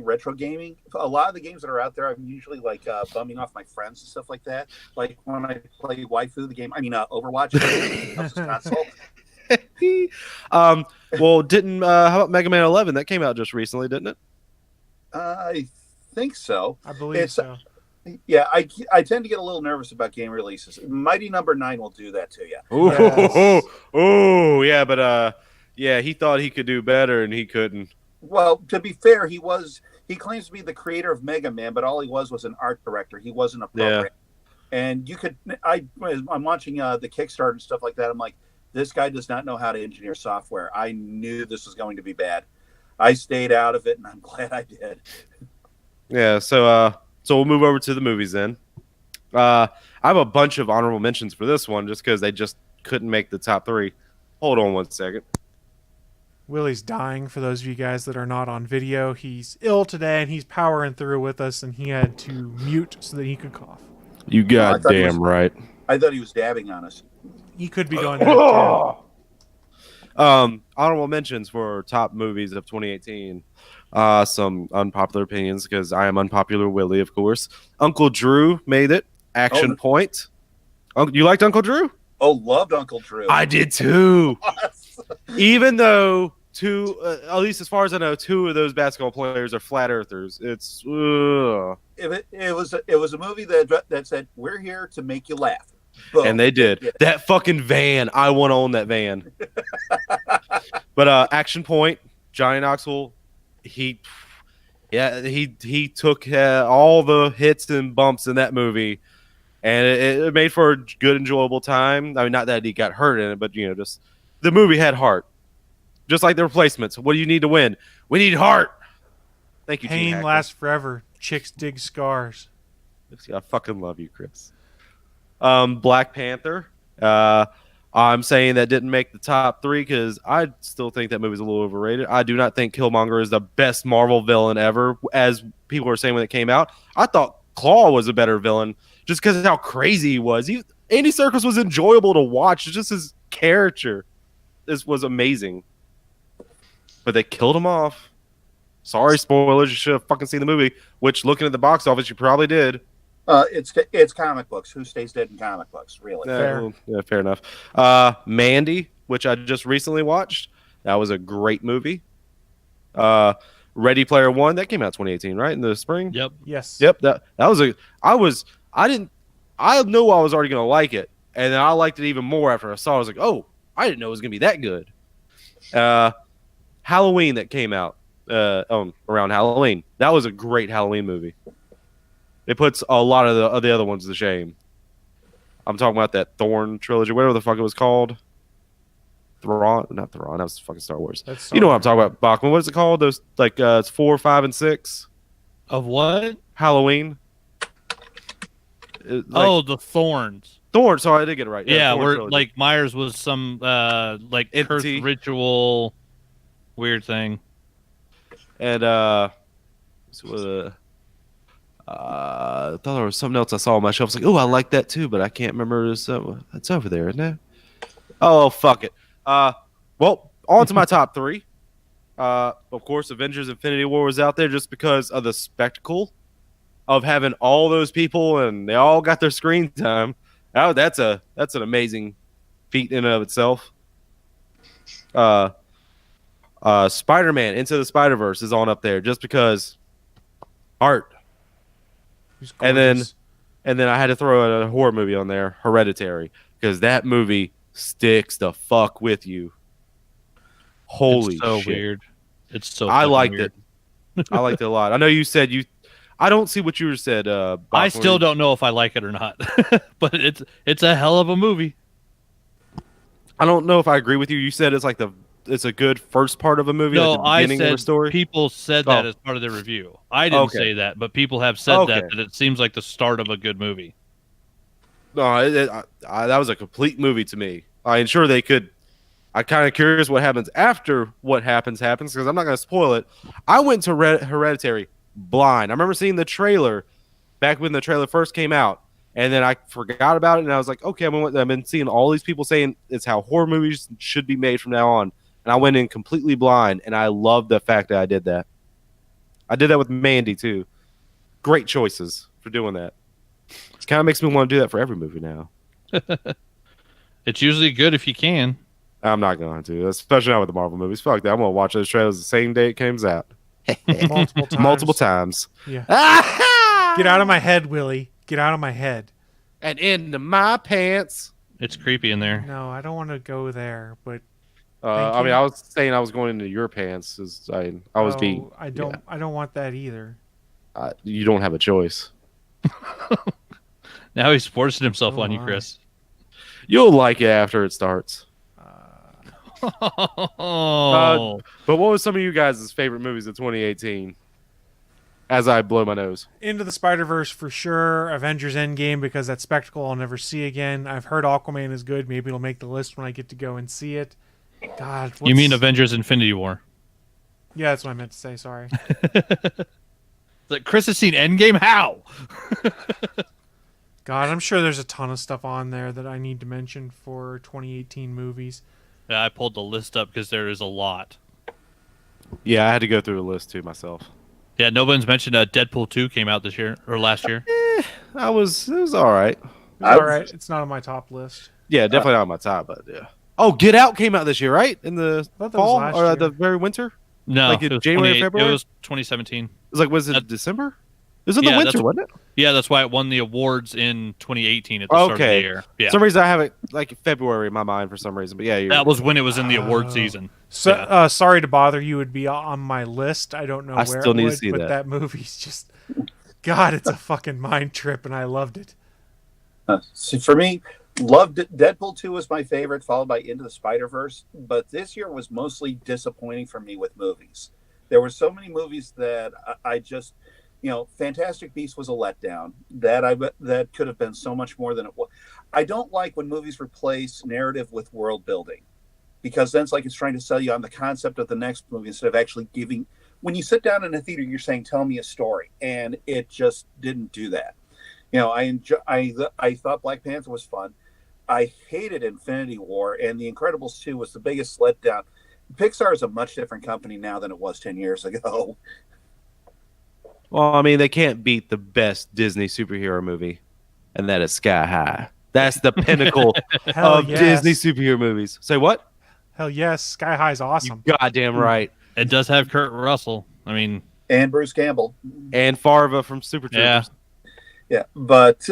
retro gaming. A lot of the games that are out there, I'm usually like bumming off my friends and stuff like that. Like when I play Waifu, the game. I mean, Overwatch. console.
Well, how about Mega Man 11? That came out just recently, didn't it?
I think so.
I believe so.
Yeah, I tend to get a little nervous about game releases. Mighty Number 9 will do that to you.
Oh, yeah, but yeah, he thought he could do better and he couldn't.
Well, to be fair, he claims to be the creator of Mega Man, but all he was an art director. He wasn't a programmer. Yeah. And I'm watching the Kickstarter and stuff like that. I'm like, this guy does not know how to engineer software. I knew this was going to be bad. I stayed out of it, and I'm glad I did.
Yeah, so we'll move over to the movies then. I have a bunch of honorable mentions for this one just because they just couldn't make the top 3. Hold on one second.
Willie's dying, for those of you guys that are not on video. He's ill today, and he's powering through with us, and he had to mute so that he could cough.
You goddamn right.
I thought he was dabbing on us.
He could be doing that, too.
Honorable mentions for top movies of 2018. Some unpopular opinions, because I am unpopular Willie, of course. Uncle Drew made it. Action Point. You liked Uncle Drew?
Oh, loved Uncle Drew.
I did too. Even though at least as far as I know, 2 of those basketball players are flat earthers. It's
It was a movie that said, we're here to make you laugh. Boom.
And they did. That fucking van. I want to own that van. But Action Point, Johnny Knoxville, he took all the hits and bumps in that movie, and it made for a good, enjoyable time. I mean, not that he got hurt in it, but just the movie had heart. Just like The Replacements. What do you need to win? We need heart. Thank you,
Pain lasts forever. Chicks dig scars.
I fucking love you, Chris. Black Panther. I'm saying that didn't make the top 3 because I still think that movie's a little overrated. I do not think Killmonger is the best Marvel villain ever, as people were saying when it came out. I thought Claw was a better villain just because of how crazy he was. Andy Serkis was enjoyable to watch. Just his character was amazing. But they killed him off. Sorry, spoilers. You should have fucking seen the movie, which, looking at the box office, you probably did.
It's comic books. Who stays dead in comic books? Really?
Fair enough. Mandy, which I just recently watched, that was a great movie. Ready Player One, that came out 2018, right, in the spring.
Yep.
Yes.
Yep. I knew I was already gonna like it, and then I liked it even more after I saw it. I was like, oh, I didn't know it was gonna be that good. Halloween, that came out around Halloween. That was a great Halloween movie. It puts a lot of the other ones to shame. I'm talking about that Thorn trilogy, whatever the fuck it was called. Not Thrawn. That was fucking Star Wars. You know what I'm talking about, Bachman. What is it called? Those it's 4, 5, and 6
Of what?
Halloween.
The Thorns.
Thorn. Sorry, I did get it right.
Yeah,
Thorn
where
trilogy.
Myers was some curse ritual weird thing.
And I thought there was something else I saw on my shelf. I was like, oh, I like that too, but I can't remember. It's over there, isn't it? Oh, fuck it. Well, on to my top 3. Of course, Avengers Infinity War was out there just because of the spectacle of having all those people and they all got their screen time. Oh, that's an amazing feat in and of itself. Spider-Man Into the Spider-Verse is on up there just because art. And then I had to throw a horror movie on there, Hereditary, because that movie sticks the fuck with you. Holy
it's so
shit.
Weird. It's so
I liked
weird.
it. I liked it a lot. I know you said I don't see what you said.
I still don't know if I like it or not, but it's a hell of a movie.
I don't know if I agree with you. You said it's a good first part of a movie.
No,
like the beginning
I said
of a story.
People said that as part of their review. I didn't say that, but people have said that it seems like the start of a good movie.
No, that was a complete movie to me. I'm sure they could. I'm kind of curious what happens after what happens because I'm not going to spoil it. I went to Hereditary blind. I remember seeing the trailer back when the trailer first came out, and then I forgot about it, and I was like, okay, I've been seeing all these people saying it's how horror movies should be made from now on, and I went in completely blind, and I love the fact that I did that. I did that with Mandy, too. Great choices for doing that. It kind of makes me want to do that for every movie now.
It's usually good if you can.
I'm not going to, especially not with the Marvel movies. Fuck that. I'm going to watch those trailers the same day it comes out. Multiple times.
Yeah. Get out of my head, Willie. Get out of my head.
And into my pants.
It's creepy in there.
No, I don't want to go there, but
I mean, I was saying I was going into your pants. I was being.
I don't want that either.
You don't have a choice.
Now he's forcing himself on you, Chris.
You'll like it after it starts. But what was some of you guys' favorite movies of 2018? As I blow my nose.
Into the Spider-Verse for sure. Avengers End Game, because that spectacle I'll never see again. I've heard Aquaman is good. Maybe it'll make the list when I get to go and see it. God, God,
You mean Avengers Infinity War?
Yeah, that's what I meant to say. Sorry.
Like, Chris has seen End Game? How?
God, I'm sure there's a ton of stuff on there that I need to mention for 2018 movies.
Yeah, I pulled the list up because there is a lot.
Yeah, I had to go through the list too myself.
Yeah, no one's mentioned Deadpool 2 came out this year or last year.
It was all right.
It's all right. It's not on my top list.
Yeah, definitely not on my top, but yeah. Oh, Get Out came out this year, right? In the
I thought that was
fall
last
or
year.
the very winter?
No,
Like in
it was
January,
28
February?
It was 2017.
It was like, was it December? It was in the
Yeah,
winter,
that's-
wasn't it?
Yeah, that's why it won the awards in 2018 at the start of the year. Yeah,
For some reason I have it like February in my mind for some reason, but yeah,
that was when it was in the award season.
So,
Yeah.
sorry to bother you. Would be on my list. I don't know
I
where
still
it
need to
would,
see
but
that.
that movie's just, God, it's a fucking mind trip, and I loved it.
See, for me, loved it. Deadpool 2 was my favorite, followed by Into the Spider-Verse. But this year was mostly disappointing for me with movies. There were so many movies that I just, Fantastic Beasts was a letdown. That could have been so much more than it was. I don't like when movies replace narrative with world building, because then it's like it's trying to sell you on the concept of the next movie instead of actually giving. When you sit down in a theater, you're saying, "Tell me a story," and it just didn't do that. I thought Black Panther was fun. I hated Infinity War, and The Incredibles 2 was the biggest letdown. Pixar is a much different company now than it was 10 years ago.
Well, I mean, they can't beat the best Disney superhero movie, and that is Sky High. That's the pinnacle
Hell
of
yes.
Disney superhero movies. Say what?
Hell yes, Sky High's awesome.
You goddamn right.
It does have Kurt Russell. I mean,
And Bruce Campbell.
And Farva from Super Troopers.
Yeah, but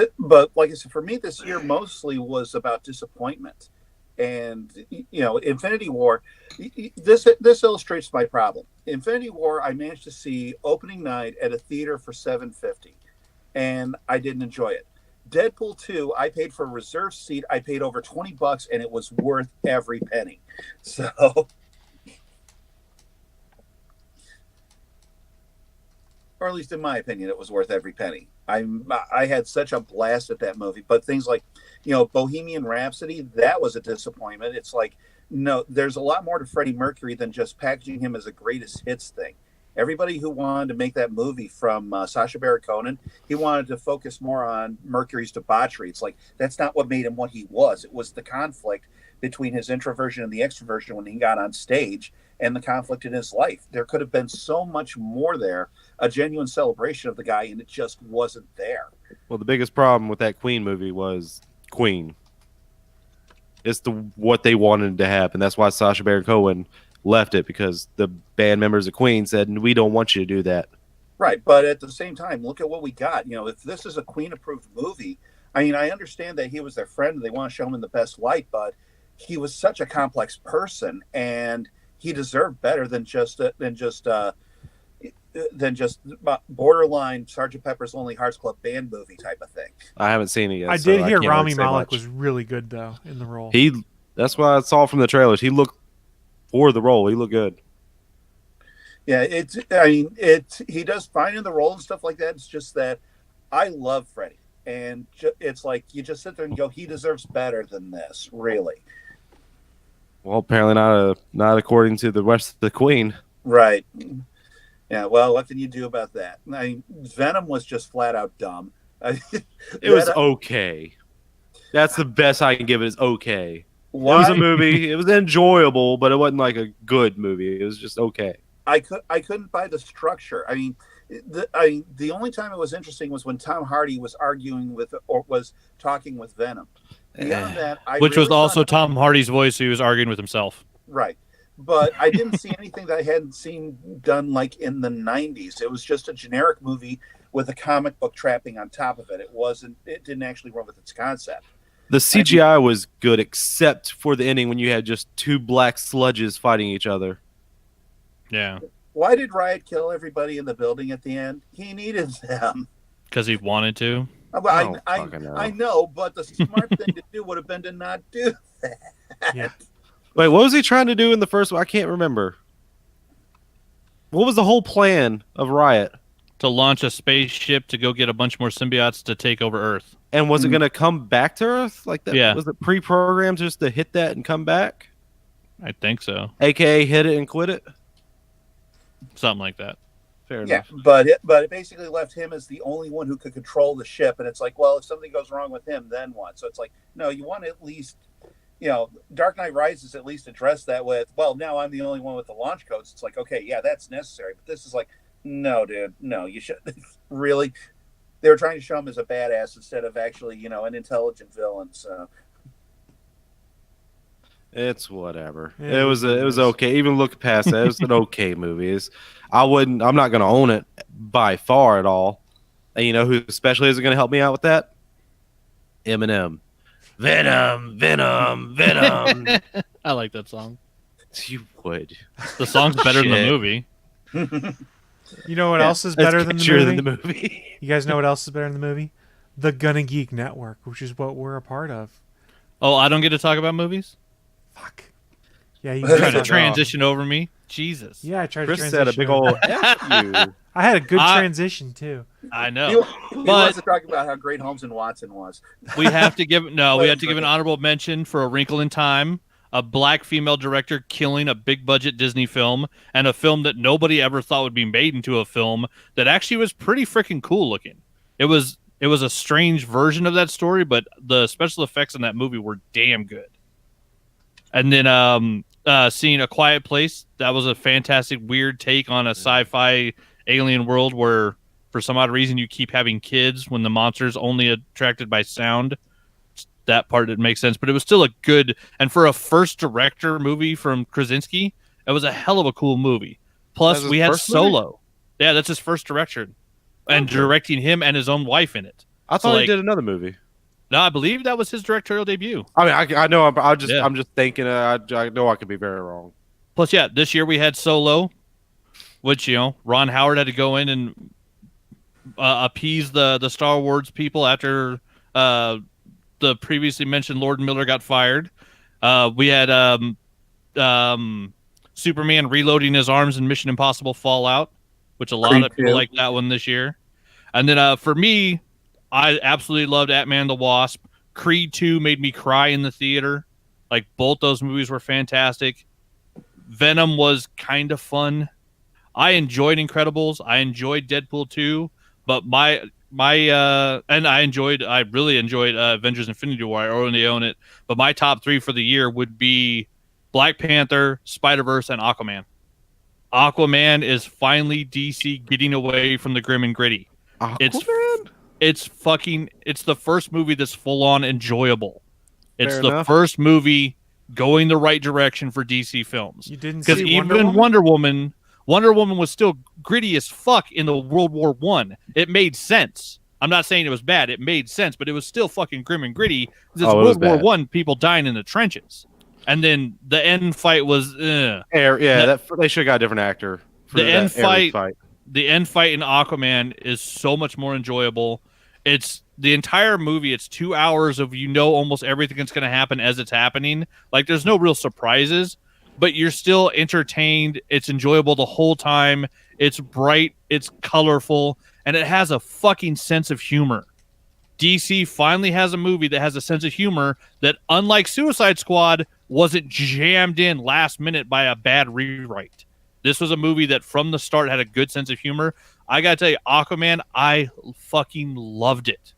like I said, for me this year mostly was about disappointment, and Infinity War. This illustrates my problem. Infinity War, I managed to see opening night at a theater for $7.50, and I didn't enjoy it. Deadpool 2, I paid for a reserved seat. I paid over $20, and it was worth every penny. So. Or at least in my opinion, it was worth every penny. I had such a blast at that movie. But things like, Bohemian Rhapsody, that was a disappointment. It's like, no, there's a lot more to Freddie Mercury than just packaging him as a greatest hits thing. Everybody who wanted to make that movie, from Sacha Baron Cohen, he wanted to focus more on Mercury's debauchery. It's like, that's not what made him what he was. It was the conflict between his introversion and the extroversion when he got on stage, and the conflict in his life. There could have been so much more there, a genuine celebration of the guy, and it just wasn't there.
Well, the biggest problem with that Queen movie was Queen. It's what they wanted to happen. That's why Sacha Baron Cohen left it, because the band members of Queen said, we don't want you to do that.
Right, but at the same time, look at what we got. If this is a Queen-approved movie, I mean, I understand that he was their friend and they want to show him in the best light, but he was such a complex person, and he deserved better than just borderline Sgt. Pepper's Lonely Hearts Club Band movie type of thing.
I haven't seen it yet.
I
so
did hear
can't
Rami
really say
Malek
much.
was really good though in the role.
That's what I saw from the trailers. He looked for the role. He looked good.
Yeah, he does fine in the role and stuff like that. It's just that I love Freddie, and it's like you just sit there and go, he deserves better than this, really.
Well, apparently not according to the rest of the Queen.
Right. Yeah, well, what can you do about that? I mean, Venom was just flat out dumb.
It was okay. That's the best I can give it, is okay.
Why?
It was a movie. It was enjoyable, but it wasn't like a good movie. It was just okay.
I couldn't buy the structure. I mean, the only time it was interesting was when Tom Hardy was arguing with, or was talking with Venom. Beyond that,
which was also Tom Hardy's voice. He was arguing with himself.
Right. But I didn't see anything that I hadn't seen done like in the 90s. It was just a generic movie with a comic book trapping on top of it. It didn't actually run with its concept.
The CGI was good, except for the ending when you had just two black sludges fighting each other.
Yeah.
Why did Riot kill everybody in the building at the end? He needed them.
Because he wanted to.
I know, but the smart thing to do would have been to not do that.
Yeah.
Wait, what was he trying to do in the first one? I can't remember. What was the whole plan of Riot?
To launch a spaceship to go get a bunch more symbiotes to take over Earth.
And was it going to come back to Earth? Like that?
Yeah.
Was it pre-programmed just to hit that and come back?
I think so.
AKA hit it and quit it.
Something like that.
Fair
Yeah,
enough.
but it basically left him as the only one who could control the ship, and it's like, well, if something goes wrong with him, then what? So it's like, no, you want to at least, Dark Knight Rises at least addressed that with, well, now I'm the only one with the launch codes. It's like, okay, yeah, that's necessary, but this is like, no, dude, no, you should really. They were trying to show him as a badass instead of actually, an intelligent villain. So
It's whatever.
Yeah,
it was okay. Even look past that, it was an okay movie. I'm not gonna own it by far at all. And you know who especially isn't gonna help me out with that? Eminem. Venom.
I like that song.
You would.
The song's better than the movie.
You know what else is better than the movie?
movie.
You guys know what else is better than the movie? The Gonna Geek Network, which is what we're a part of.
Oh, I don't get to talk about movies?
Fuck. Yeah, you
Trying to
guys
transition over me? Jesus.
Yeah, I tried
Chris
to
said a
transition.
big old F you.
I had a good transition too.
I know.
he
But-
wants to talk about how great Holmes and Watson was.
We have to give an honorable mention for A Wrinkle in Time, a black female director killing a big budget Disney film, and a film that nobody ever thought would be made into a film that actually was pretty freaking cool looking. It was a strange version of that story, but the special effects in that movie were damn good. And then seeing A Quiet Place, that was a fantastic weird take on a sci-fi alien world where for some odd reason you keep having kids when the monster's only attracted by sound. That part didn't make sense, but it was still a good, and for a first director movie from Krasinski, it was a hell of a cool movie. Plus, we had Solo. Yeah, that's his first direction, and directing him and his own wife in it.
I thought he did another movie.
No, I believe that was his directorial debut.
I mean, I know. I'm just thinking. I know I could be very wrong.
Plus, yeah, this year we had Solo, which Ron Howard had to go in and appease the Star Wars people after the previously mentioned Lord Miller got fired. We had Superman reloading his arms in Mission Impossible Fallout, which a lot of people like that one this year. And then for me, I absolutely loved Ant-Man the Wasp. Creed 2 made me cry in the theater. Like, both those movies were fantastic. Venom was kind of fun. I enjoyed Incredibles. I enjoyed Deadpool 2, but and I really enjoyed Avengers Infinity War. I already own it, but my top 3 for the year would be Black Panther, Spider-Verse, and Aquaman. Aquaman is finally DC getting away from the grim and gritty.
Aquaman?
It's the first movie that's full on enjoyable. It's
Fair
the
enough.
first movie going the right direction for DC films.
You didn't
Because
see
even Wonder Woman was still gritty as fuck in the World War I. It made sense. I'm not saying it was bad. It made sense, but it was still fucking grim and gritty. Because it's World War I, people dying in the trenches. And then the end fight was... they should have got a different actor. The end fight in Aquaman is so much more enjoyable. It's the entire movie. It's 2 hours of almost everything that's going to happen as it's happening. Like, there's no real surprises, but you're still entertained. It's enjoyable the whole time. It's bright. It's colorful. And it has a fucking sense of humor. DC finally has a movie that has a sense of humor that, unlike Suicide Squad, wasn't jammed in last minute by a bad rewrite. This was a movie that from the start had a good sense of humor. I gotta tell you, Aquaman, I fucking loved it.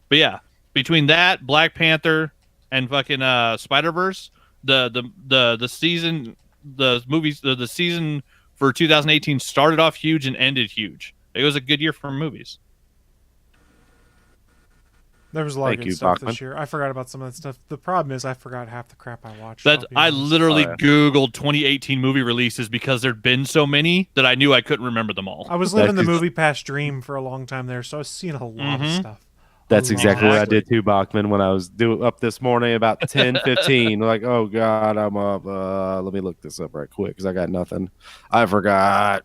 But yeah, between that, Black Panther, and fucking Spider-Verse, the season for 2018 started off huge and ended huge. It was a good year for movies.
There was a lot of good stuff this year. I forgot about some of that stuff. The problem is I forgot half the crap I watched.
I literally Googled 2018 movie releases because there'd been so many that I knew I couldn't remember them all.
I was living the movie past dream for a long time there, so I was seeing a lot of stuff.
That's exactly what I did too, Bachman, when I was up this morning about 10:15. Like, oh God, I'm up. Let me look this up right quick because I got nothing. I forgot.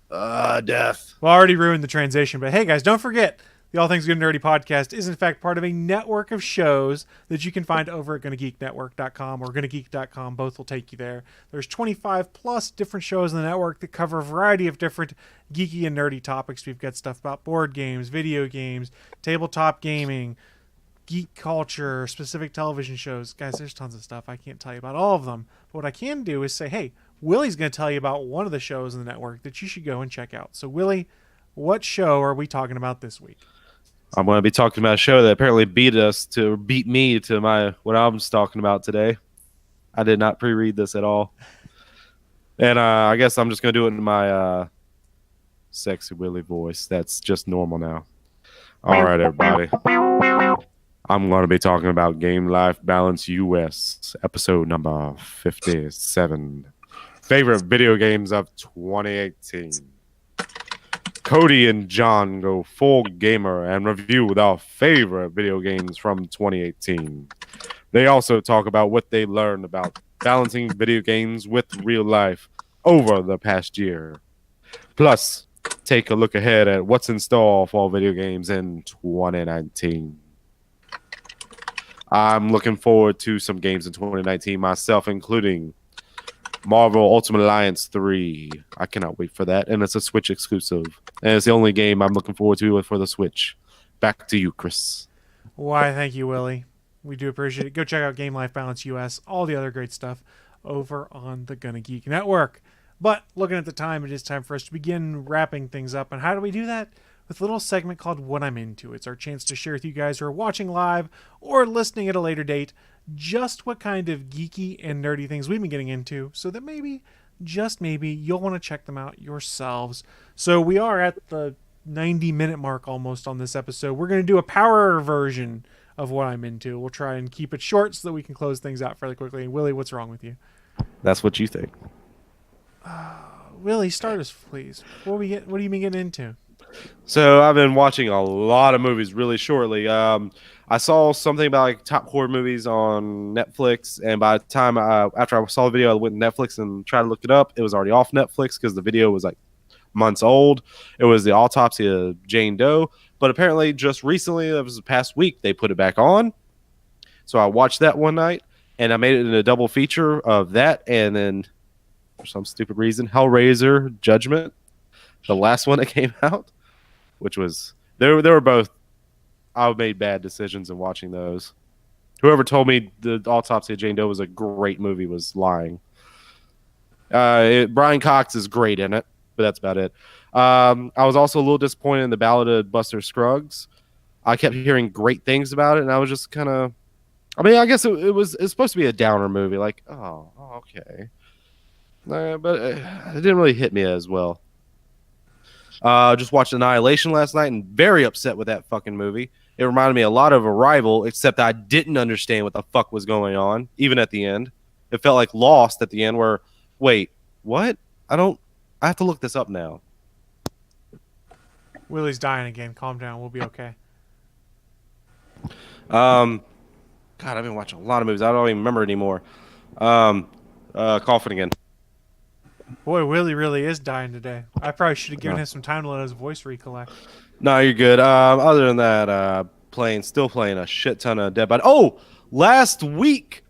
Death.
Well, I already ruined the transition, but hey guys, don't forget, the All Things Good and Nerdy podcast is in fact part of a network of shows that you can find over at GonnaGeekNetwork.com or GonnaGeek.com. Both will take you there. There's 25 plus different shows in the network that cover a variety of different geeky and nerdy topics. We've got stuff about board games, video games, tabletop gaming, geek culture, specific television shows. Guys, there's tons of stuff. I can't tell you about all of them. But what I can do is say, hey, Willie's going to tell you about one of the shows in the network that you should go and check out. So, Willie, what show are we talking about this week?
I'm going to be talking about a show that apparently beat me to what I'm talking about today. I did not pre-read this at all. And I guess I'm just going to do it in my sexy Willie voice. That's just normal now. All right, everybody. I'm going to be talking about Game Life Balance US, episode number 57. Favorite video games of 2018. Cody and John go full gamer and review their favorite video games from 2018. They also talk about what they learned about balancing video games with real life over the past year. Plus, take a look ahead at what's in store for video games in 2019. I'm looking forward to some games in 2019 myself, including Marvel Ultimate Alliance 3. I cannot wait for that. And it's a Switch exclusive. And it's the only game I'm looking forward to for the Switch. Back to you, Chris.
Why, thank you, Willie. We do appreciate it. Go check out Game Life Balance US, all the other great stuff over on the Gonna Geek Network. But looking at the time, it is time for us to begin wrapping things up. And how do we do that? With a little segment called What I'm Into. It's our chance to share with you guys who are watching live or listening at a later date just what kind of geeky and nerdy things we've been getting into, so that maybe, just maybe, you'll want to check them out yourselves. So we are at the 90-minute mark almost on this episode. We're going to do a power version of What I'm Into. We'll try and keep it short so that we can close things out fairly quickly. And Willie, what's wrong with you?
That's what you think.
Willie, start us, please. What have you been getting into?
So I've been watching a lot of movies really shortly. I saw something about like top horror movies on Netflix, and by the time after I saw the video, I went to Netflix and tried to look it up. It was already off Netflix because the video was like months old. It was the autopsy of Jane Doe, but apparently just recently, it was the past week, they put it back on. So I watched that one night, and I made it in a double feature of that, and then for some stupid reason, Hellraiser Judgment, the last one that came out, which was they were both. I made bad decisions in watching those. Whoever told me the Autopsy of Jane Doe was a great movie was lying. Brian Cox is great in it, but that's about it. I was also a little disappointed in the Ballad of Buster Scruggs. I kept hearing great things about it, and I was just kind of. I mean, I guess it's supposed to be a downer movie, like okay, but it didn't really hit me as well. Just watched Annihilation last night and very upset with that fucking movie. It reminded me a lot of Arrival, except I didn't understand what the fuck was going on, even at the end. It felt like Lost at the end where, wait, what? I have to look this up now.
Willie's dying again. Calm down. We'll be okay.
God, I've been watching a lot of movies. I don't even remember anymore. Coughing again.
Boy, Willie really is dying today. I probably should have given him some time to let his voice recollect.
No, you're good. Other than that, still playing a shit ton of Dead by. Oh, last week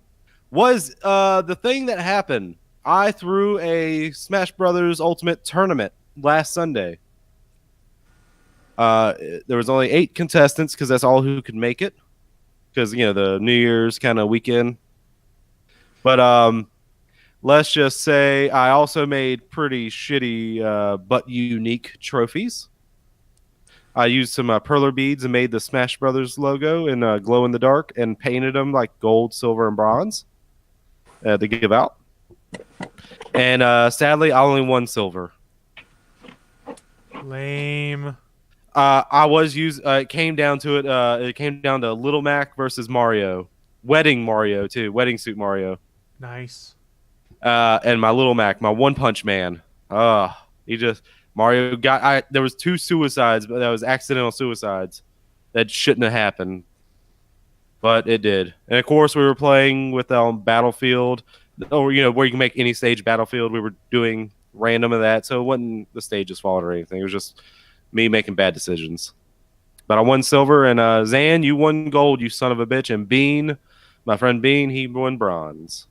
was the thing that happened. I threw a Smash Brothers Ultimate tournament last Sunday. There was only 8 contestants because that's all who could make it. Because the New Year's kind of weekend. But let's just say I also made pretty shitty but unique trophies. I used some perler beads and made the Smash Brothers logo in glow in the dark and painted them like gold, silver, and bronze to give out. And sadly, I only won silver.
Lame.
It came down to it. It came down to Little Mac versus Mario, Wedding Mario too, Wedding Suit Mario.
Nice.
And my Little Mac, my One Punch Man. Mario got. There was 2 suicides, but that was accidental suicides that shouldn't have happened, but it did. And of course, we were playing with Battlefield, or where you can make any stage Battlefield. We were doing random of that, so it wasn't the stage's fault or anything. It was just me making bad decisions. But I won silver, and Zan, you won gold, you son of a bitch, and Bean, my friend Bean, he won bronze.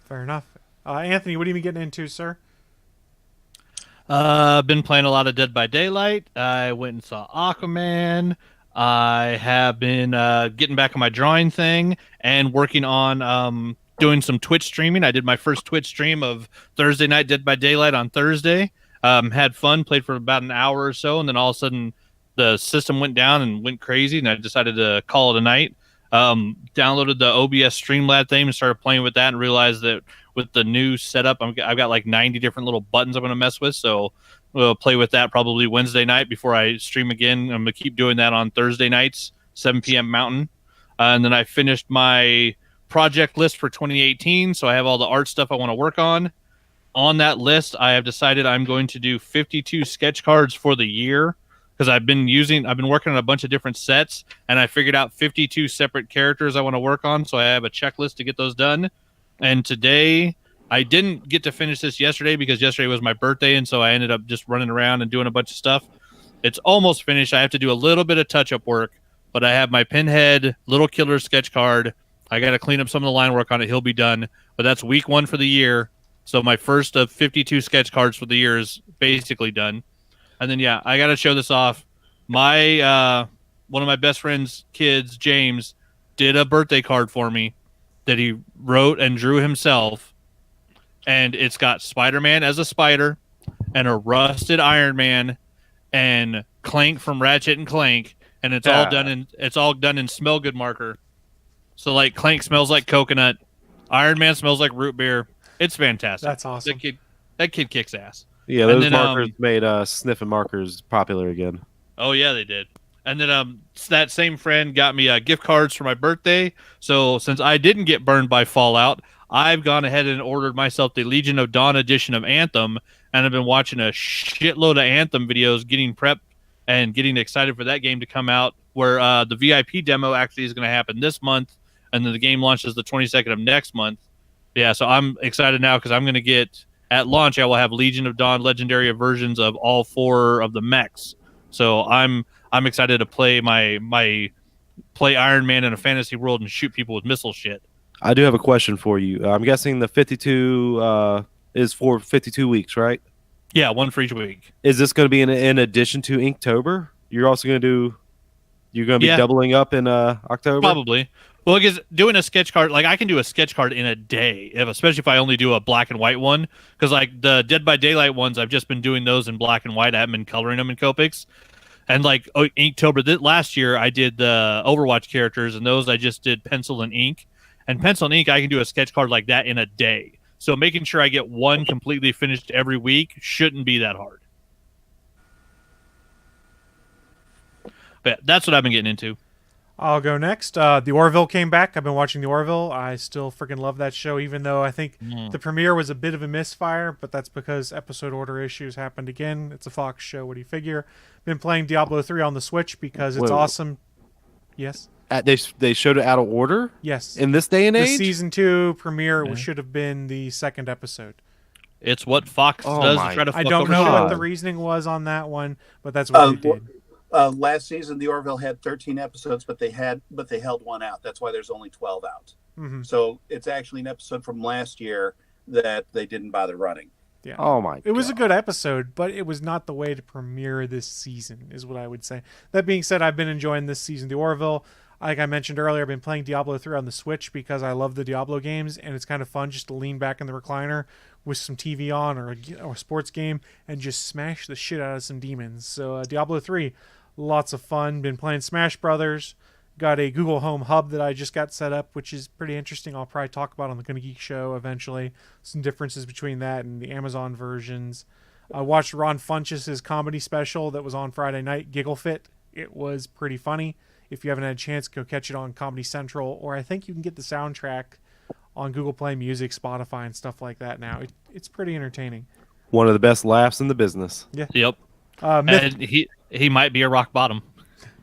Fair enough. Anthony, what have you been getting into, sir?
Been playing a lot of Dead by Daylight. I went and saw Aquaman. I have been getting back on my drawing thing and working on doing some Twitch streaming. I did my first Twitch stream of Thursday night, Dead by Daylight on Thursday. Had fun, played for about an hour or so, and then all of a sudden the system went down and went crazy, and I decided to call it a night. Downloaded the OBS Streamlab thing and started playing with that, and realized that with the new setup, I've got like 90 different little buttons I'm going to mess with, so we'll play with that probably Wednesday night before I stream again. I'm going to keep doing that on Thursday nights, 7 p.m. Mountain. And then I finished my project list for 2018, so I have all the art stuff I want to work on. On that list, I have decided I'm going to do 52 sketch cards for the year, because I've been working on a bunch of different sets, and I figured out 52 separate characters I want to work on, so I have a checklist to get those done. And today, I didn't get to finish this yesterday because yesterday was my birthday, and so I ended up just running around and doing a bunch of stuff. It's almost finished. I have to do a little bit of touch-up work, but I have my Pinhead Little Killer sketch card. I got to clean up some of the line work on it. He'll be done, but that's week 1 for the year. So my first of 52 sketch cards for the year is basically done. And then, yeah, I got to show this off. My one of my best friend's kids, James, did a birthday card for me that he wrote and drew himself. And it's got Spider-Man as a spider and a rusted Iron Man and Clank from Ratchet and Clank. And it's all done in smell good marker. So like Clank smells like coconut. Iron Man smells like root beer. It's fantastic.
That's awesome.
That kid kicks ass.
Yeah, those markers made sniffing markers popular again.
Oh yeah, they did. And then that same friend got me gift cards for my birthday. So since I didn't get burned by Fallout, I've gone ahead and ordered myself the Legion of Dawn edition of Anthem, and I've been watching a shitload of Anthem videos, getting prepped and getting excited for that game to come out, where the VIP demo actually is going to happen this month, and then the game launches the 22nd of next month. Yeah, so I'm excited now because I'm going to get, at launch, I will have Legion of Dawn legendary versions of all 4 of the mechs. So I'm excited to play play Iron Man in a fantasy world and shoot people with missile shit.
I do have a question for you. I'm guessing the 52 is for 52 weeks, right?
Yeah, 1 for each week.
Is this going to be in addition to Inktober? You're also going to be doubling up in October?
Probably. Well, because doing a sketch card, like I can do a sketch card in a day, especially if I only do a black and white one. Because like the Dead by Daylight ones, I've just been doing those in black and white. I haven't been coloring them in Copics. And like Inktober, last year I did the Overwatch characters, and those I just did pencil and ink. And pencil and ink, I can do a sketch card like that in a day. So making sure I get one completely finished every week shouldn't be that hard. But that's what I've been getting into.
I'll go next. The Orville came back. I've been watching The Orville. I still freaking love that show, even though I think the premiere was a bit of a misfire, but that's because episode order issues happened again. It's a Fox show. What do you figure? Been playing Diablo 3 on the Switch because it's awesome. Yes?
They showed it out of order?
Yes.
In this day and age?
The season 2 premiere should have been the second episode.
It's what Fox does to try to fuck
I don't
over
know
shit.
what the reasoning was on that one, but that's what they did.
Last season, the Orville had 13 episodes, but they held one out. That's why there's only 12 out.
Mm-hmm.
So it's actually an episode from last year that they didn't bother running.
Yeah.
Oh my!
It was a good episode, but it was not the way to premiere this season, is what I would say. That being said, I've been enjoying this season, The Orville. Like I mentioned earlier, I've been playing Diablo 3 on the Switch because I love the Diablo games, and it's kind of fun just to lean back in the recliner with some TV on or a sports game and just smash the shit out of some demons. So Diablo 3. Lots of fun. Been playing Smash Brothers. Got a Google Home Hub that I just got set up, which is pretty interesting. I'll probably talk about on the Gonna Geek show eventually. Some differences between that and the Amazon versions. I watched Ron Funches' comedy special that was on Friday night, Giggle Fit. It was pretty funny. If you haven't had a chance, go catch it on Comedy Central, or I think you can get the soundtrack on Google Play Music, Spotify, and stuff like that now. It's pretty entertaining.
One of the best laughs in the business.
Yeah.
Yep. And he might be a rock bottom.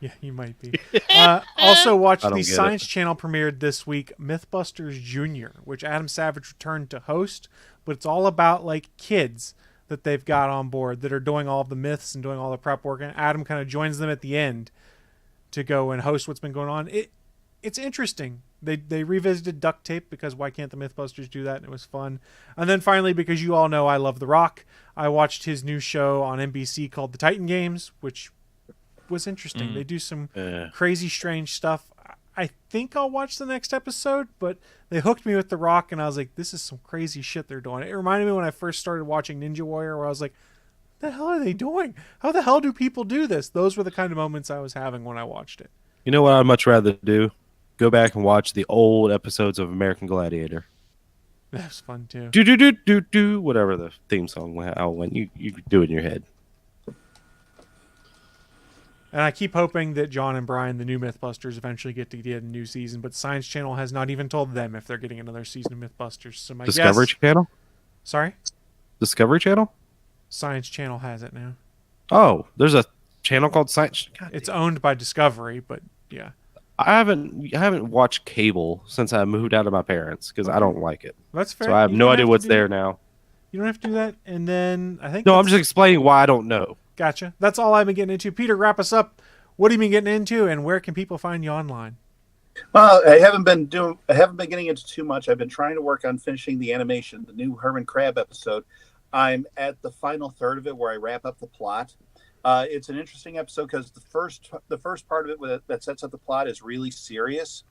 Yeah, he might be. Also watched the Science Channel premiered this week, Mythbusters Junior, which Adam Savage returned to host, but it's all about like kids that they've got on board that are doing all of the myths and doing all the prep work, and Adam kind of joins them at the end to go and host what's been going on. It's interesting. They revisited duct tape because why can't the Mythbusters do that? And it was fun. And then finally, because you all know I love The Rock, I watched his new show on NBC called The Titan Games, which was interesting. They do some crazy, strange stuff. I think I'll watch the next episode, but they hooked me with The Rock, and I was like, this is some crazy shit they're doing. It reminded me when I first started watching Ninja Warrior, where I was like, what the hell are they doing? How the hell do people do this? Those were the kind of moments I was having when I watched it.
You know what I'd much rather do? Go back and watch the old episodes of American Gladiator.
That was fun, too.
Do, do, do, do, do, whatever the theme song went. You do it in your head.
And I keep hoping that John and Brian, the new Mythbusters, eventually get to get a new season, but Science Channel has not even told them if they're getting another season of Mythbusters. So my
Discovery
guess...
Channel?
Sorry?
Discovery Channel?
Science Channel has it now.
Oh, there's a channel called Science. God,
it's owned by Discovery, but yeah.
I haven't watched cable since I moved out of my parents because I don't like it.
That's fair.
So I have no idea what's there now.
You don't have to do that. And then I think...
No, I'm just explaining why I don't know.
Gotcha. That's all I've been getting into. Peter, wrap us up. What have you been getting into, and where can people find you online?
Well, I haven't been getting into too much. I've been trying to work on finishing the animation, the new Herman Crab episode. I'm at the final third of it where I wrap up the plot. It's an interesting episode because the first part of it that sets up the plot is really serious,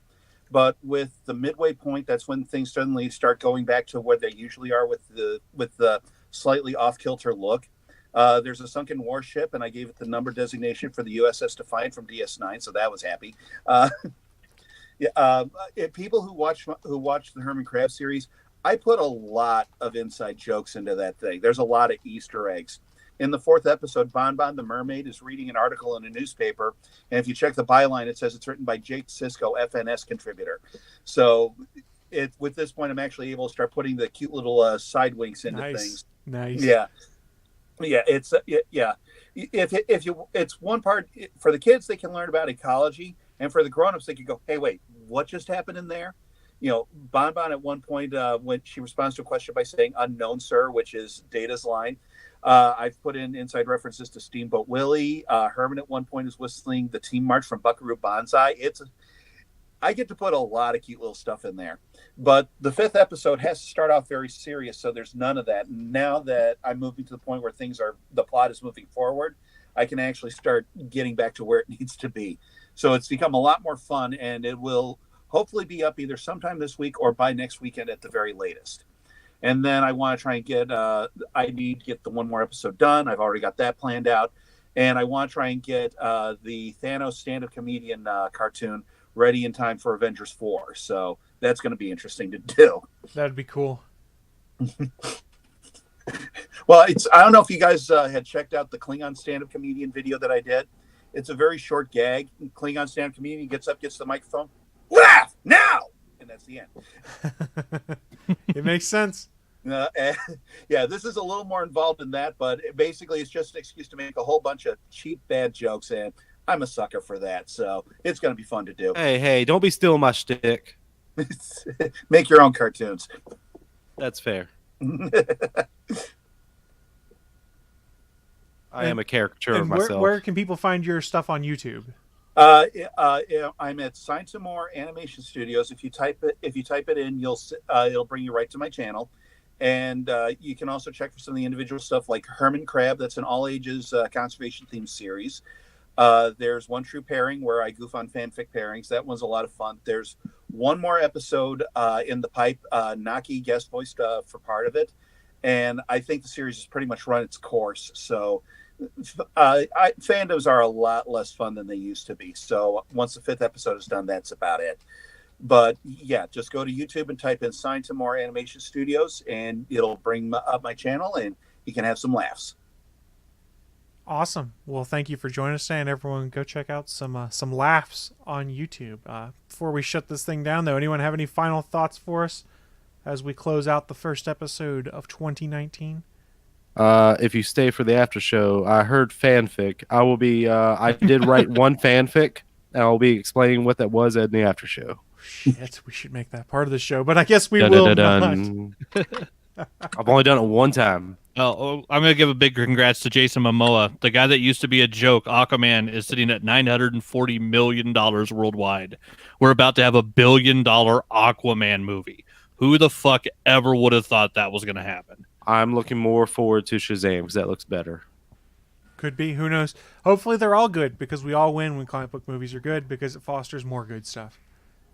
but with the midway point, that's when things suddenly start going back to where they usually are with the slightly off kilter look. There's a sunken warship, and I gave it the number designation for the USS Defiant from DS9, so that was happy. People who watch the Herman Crab series, I put a lot of inside jokes into that thing. There's a lot of Easter eggs. In the fourth episode, Bon Bon the mermaid is reading an article in a newspaper, and if you check the byline, it says it's written by Jake Sisko, FNS contributor. So, with this point, I'm actually able to start putting the cute little side winks into things.
Nice.
Yeah. It's it's one part for the kids, they can learn about ecology, and for the grown-ups, they can go, hey, wait, what just happened in there? You know, Bon Bon at one point, when she responds to a question by saying "unknown, sir," which is Data's line, I've put in inside references to Steamboat Willie. Herman at one point is whistling the Team March from Buckaroo Banzai. I get to put a lot of cute little stuff in there. But the fifth episode has to start off very serious, so there's none of that. Now that I'm moving to the point where the plot is moving forward, I can actually start getting back to where it needs to be. So it's become a lot more fun, and it will hopefully be up either sometime this week or by next weekend at the very latest. And then I want to try and I need to get the one more episode done. I've already got that planned out. And I want to try and get the Thanos stand-up comedian cartoon ready in time for Avengers 4. So that's going to be interesting to do.
That'd be cool.
Well, I don't know if you guys had checked out the Klingon stand-up comedian video that I did. It's a very short gag. Klingon stand-up comedian gets up, gets the microphone, laugh now, and that's the end.
It makes sense.
Yeah, this is a little more involved in that, but basically it's just an excuse to make a whole bunch of cheap, bad jokes, and I'm a sucker for that, so it's going to be fun to do.
Hey, don't be stealing my shtick.
Make your own cartoons.
That's fair. I am a caricature of myself.
Where can people find your stuff on YouTube?
I'm at Science and More Animation Studios. If you type it in, it'll bring you right to my channel. And you can also check for some of the individual stuff like Herman Crab. That's an all ages conservation themed series. There's One True Pairing where I goof on fanfic pairings. That one's a lot of fun. There's one more episode in the pipe. Naki guest voiced for part of it. And I think the series has pretty much run its course. So fandoms are a lot less fun than they used to be. So once the fifth episode is done, that's about it. But yeah, just go to YouTube and type in Science and More Animation Studios, and it'll bring up my channel, and you can have some laughs.
Awesome. Well, thank you for joining us today, and everyone go check out some laughs on YouTube. Before we shut this thing down, though, anyone have any final thoughts for us as we close out the first episode of 2019?
If you stay for the after show, I heard fanfic. I will be. I did write one fanfic, and I'll be explaining what that was in the after show.
Shit, we should make that part of the show, but I guess we will not.
I've only done it one time.
Oh, I'm going to give a big congrats to Jason Momoa. The guy that used to be a joke, Aquaman, is sitting at $940 million worldwide. We're about to have $1 billion Aquaman movie. Who the fuck ever would have thought that was going to happen?
I'm looking more forward to Shazam because that looks better.
Could be. Who knows? Hopefully they're all good, because we all win when comic book movies are good, because it fosters more good stuff.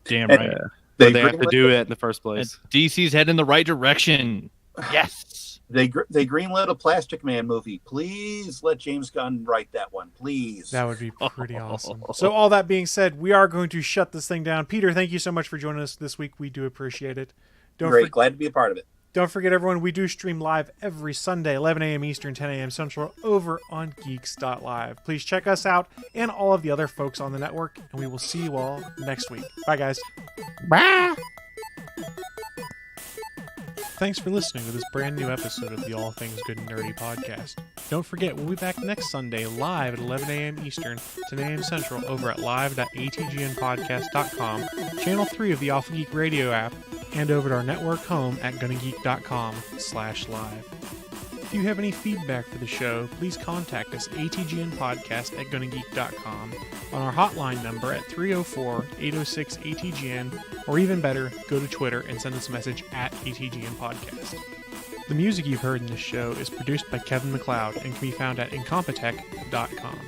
Damn
And
right.
They have to do it in the first place.
And DC's heading in the right direction. Yes.
They greenlit a Plastic Man movie. Please let James Gunn write that one, please.
That would be pretty awesome. So all that being said, we are going to shut this thing down. Peter, thank you so much for joining us this week. We do appreciate it.
Great, glad to be a part of it.
Don't forget, everyone, we do stream live every Sunday, 11 a.m. Eastern, 10 a.m. Central, over on Geeks.live. Please check us out and all of the other folks on the network, and we will see you all next week. Bye, guys.
Bye.
Thanks for listening to this brand new episode of the All Things Good and Nerdy podcast. Don't forget, we'll be back next Sunday live at 11 a.m. Eastern, 10 a.m. Central, over at live.atgnpodcast.com, channel 3 of the Alpha Geek Radio app, and over at our network home at gonnageek.com/live. If you have any feedback for the show, please contact us atgnpodcast@gonnageek.com, on our hotline number at 304-806-ATGN, or even better, go to Twitter and send us a message at ATGN Podcast. The music you've heard in this show is produced by Kevin MacLeod and can be found at incompetech.com.